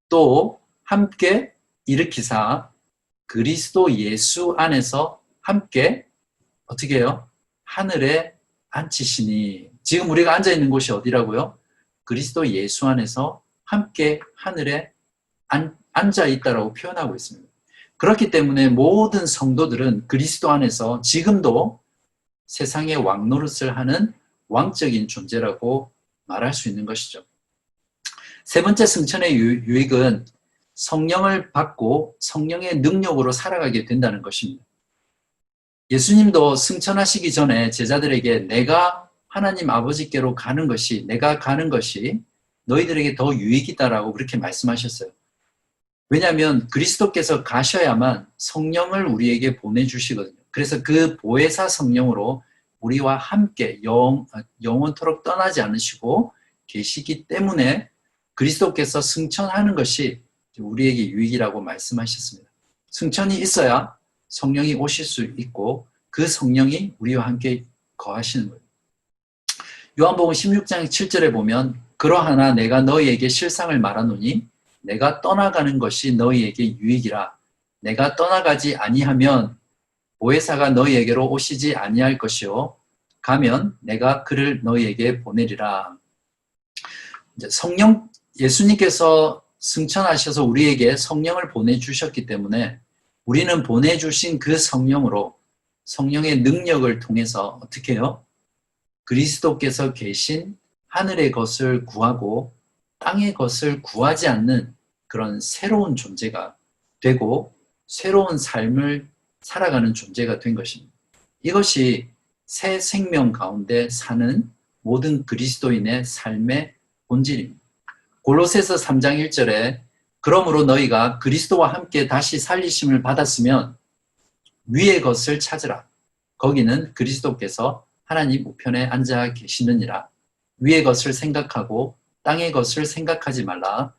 또 함께 일으키사 그리스도 예수 안에서 함께 어떻게 해요? 하늘에 앉히시니. 지금 우리가 앉아있는 곳이 어디라고요? 그리스도 예수 안에서 함께 하늘에 앉아있다라고 표현하고 있습니다. 그렇기 때문에 모든 성도들은 그리스도 안에서 지금도 세상의 왕노릇을 하는 왕적인 존재라고 말할 수 있는 것이죠. 세 번째 승천의 유익은 성령을 받고 성령의 능력으로 살아가게 된다는 것입니다. 예수님도 승천하시기 전에 제자들에게 내가 하나님 아버지께로 가는 것이 너희들에게 더 유익이다라고 그렇게 말씀하셨어요. 왜냐하면 그리스도께서 가셔야만 성령을 우리에게 보내주시거든요. 그래서 그 보혜사 성령으로 우리와 함께 영원토록 떠나지 않으시고 계시기 때문에 그리스도께서 승천하는 것이 우리에게 유익이라고 말씀하셨습니다. 승천이 있어야 성령이 오실 수 있고 그 성령이 우리와 함께 거하시는 거예요. 요한복음 16장 7절에 보면 그러하나 내가 너희에게 실상을 말하노니 내가 떠나가는 것이 너희에게 유익이라. 내가 떠나가지 아니하면 보혜사가 너희에게로 오시지 아니할 것이요 가면 내가 그를 너희에게 보내리라. 이제 성령, 예수님께서 승천하셔서 우리에게 성령을 보내주셨기 때문에 우리는 보내주신 그 성령으로 성령의 능력을 통해서 어떻게 해요? 그리스도께서 계신 하늘의 것을 구하고 땅의 것을 구하지 않는 그런 새로운 존재가 되고 새로운 삶을 살아가는 존재가 된 것입니다. 이것이 새 생명 가운데 사는 모든 그리스도인의 삶의 본질입니다. 골로새서 3장 1절에 그러므로 너희가 그리스도와 함께 다시 살리심을 받았으면 위의 것을 찾으라. 거기는 그리스도께서 하나님 우편에 앉아 계시느니라. 위의 것을 생각하고 땅의 것을 생각하지 말라.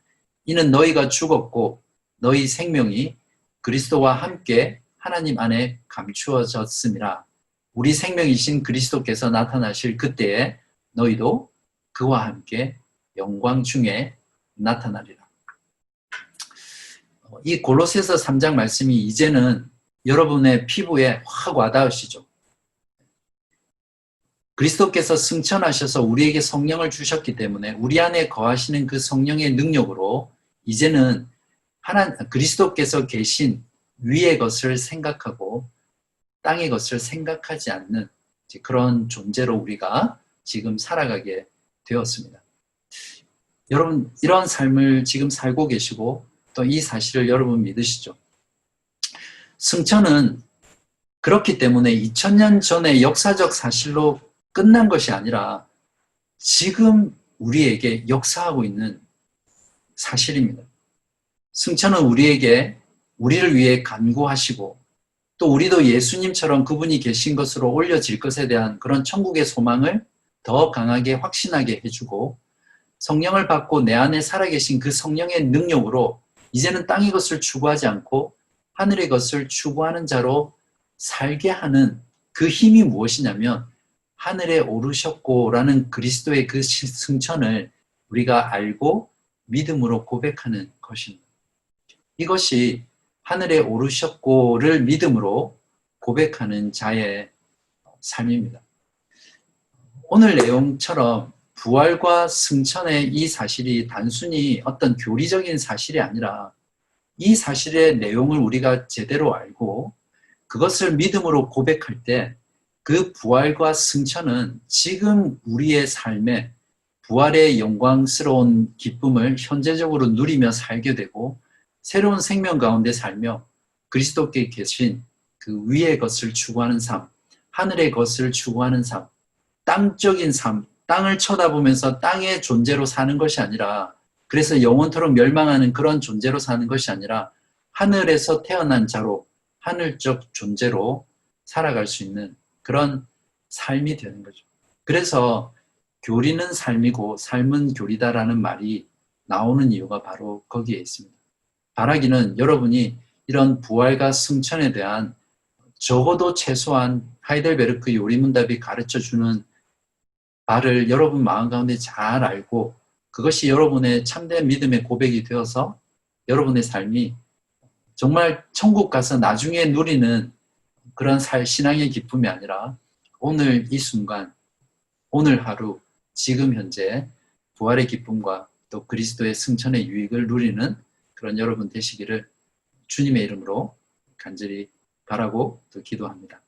이는 너희가 죽었고 너희 생명이 그리스도와 함께 하나님 안에 감추어졌음이라. 우리 생명이신 그리스도께서 나타나실 그때에 너희도 그와 함께 영광 중에 나타나리라. 이 골로새서 3장 말씀이 이제는 여러분의 피부에 확 와닿으시죠. 그리스도께서 승천하셔서 우리에게 성령을 주셨기 때문에 우리 안에 거하시는 그 성령의 능력으로 이제는 그리스도께서 계신 위의 것을 생각하고 땅의 것을 생각하지 않는 그런 존재로 우리가 지금 살아가게 되었습니다. 여러분, 이런 삶을 지금 살고 계시고 또 이 사실을 여러분 믿으시죠? 승천은 그렇기 때문에 2000년 전의 역사적 사실로 끝난 것이 아니라 지금 우리에게 역사하고 있는 사실입니다. 승천은 우리를 위해 간구하시고 또 우리도 예수님처럼 그분이 계신 것으로 올려질 것에 대한 그런 천국의 소망을 더 강하게 확신하게 해주고 성령을 받고 내 안에 살아계신 그 성령의 능력으로 이제는 땅의 것을 추구하지 않고 하늘의 것을 추구하는 자로 살게 하는 그 힘이 무엇이냐면 하늘에 오르셨고라는 그리스도의 그 승천을 우리가 알고 믿음으로 고백하는 것입니다. 이것이 하늘에 오르셨고를 믿음으로 고백하는 자의 삶입니다. 오늘 내용처럼 부활과 승천의 이 사실이 단순히 어떤 교리적인 사실이 아니라 이 사실의 내용을 우리가 제대로 알고 그것을 믿음으로 고백할 때 그 부활과 승천은 지금 우리의 삶에 부활의 영광스러운 기쁨을 현재적으로 누리며 살게 되고 새로운 생명 가운데 살며 그리스도께 계신 그 위의 것을 추구하는 삶, 하늘의 것을 추구하는 삶, 땅적인 삶, 땅을 쳐다보면서 땅의 존재로 사는 것이 아니라 그래서 영원토록 멸망하는 그런 존재로 사는 것이 아니라 하늘에서 태어난 자로 하늘적 존재로 살아갈 수 있는 그런 삶이 되는 거죠. 그래서 교리는 삶이고 삶은 교리다라는 말이 나오는 이유가 바로 거기에 있습니다. 바라기는 여러분이 이런 부활과 승천에 대한 적어도 최소한 하이델베르크 요리문답이 가르쳐주는 바를 여러분 마음 가운데 잘 알고 그것이 여러분의 참된 믿음의 고백이 되어서 여러분의 삶이 정말 천국 가서 나중에 누리는 그런 신앙의 기쁨이 아니라 오늘 이 순간, 오늘 하루, 지금 현재 부활의 기쁨과 또 그리스도의 승천의 유익을 누리는 그런 여러분 되시기를 주님의 이름으로 간절히 바라고 또 기도합니다.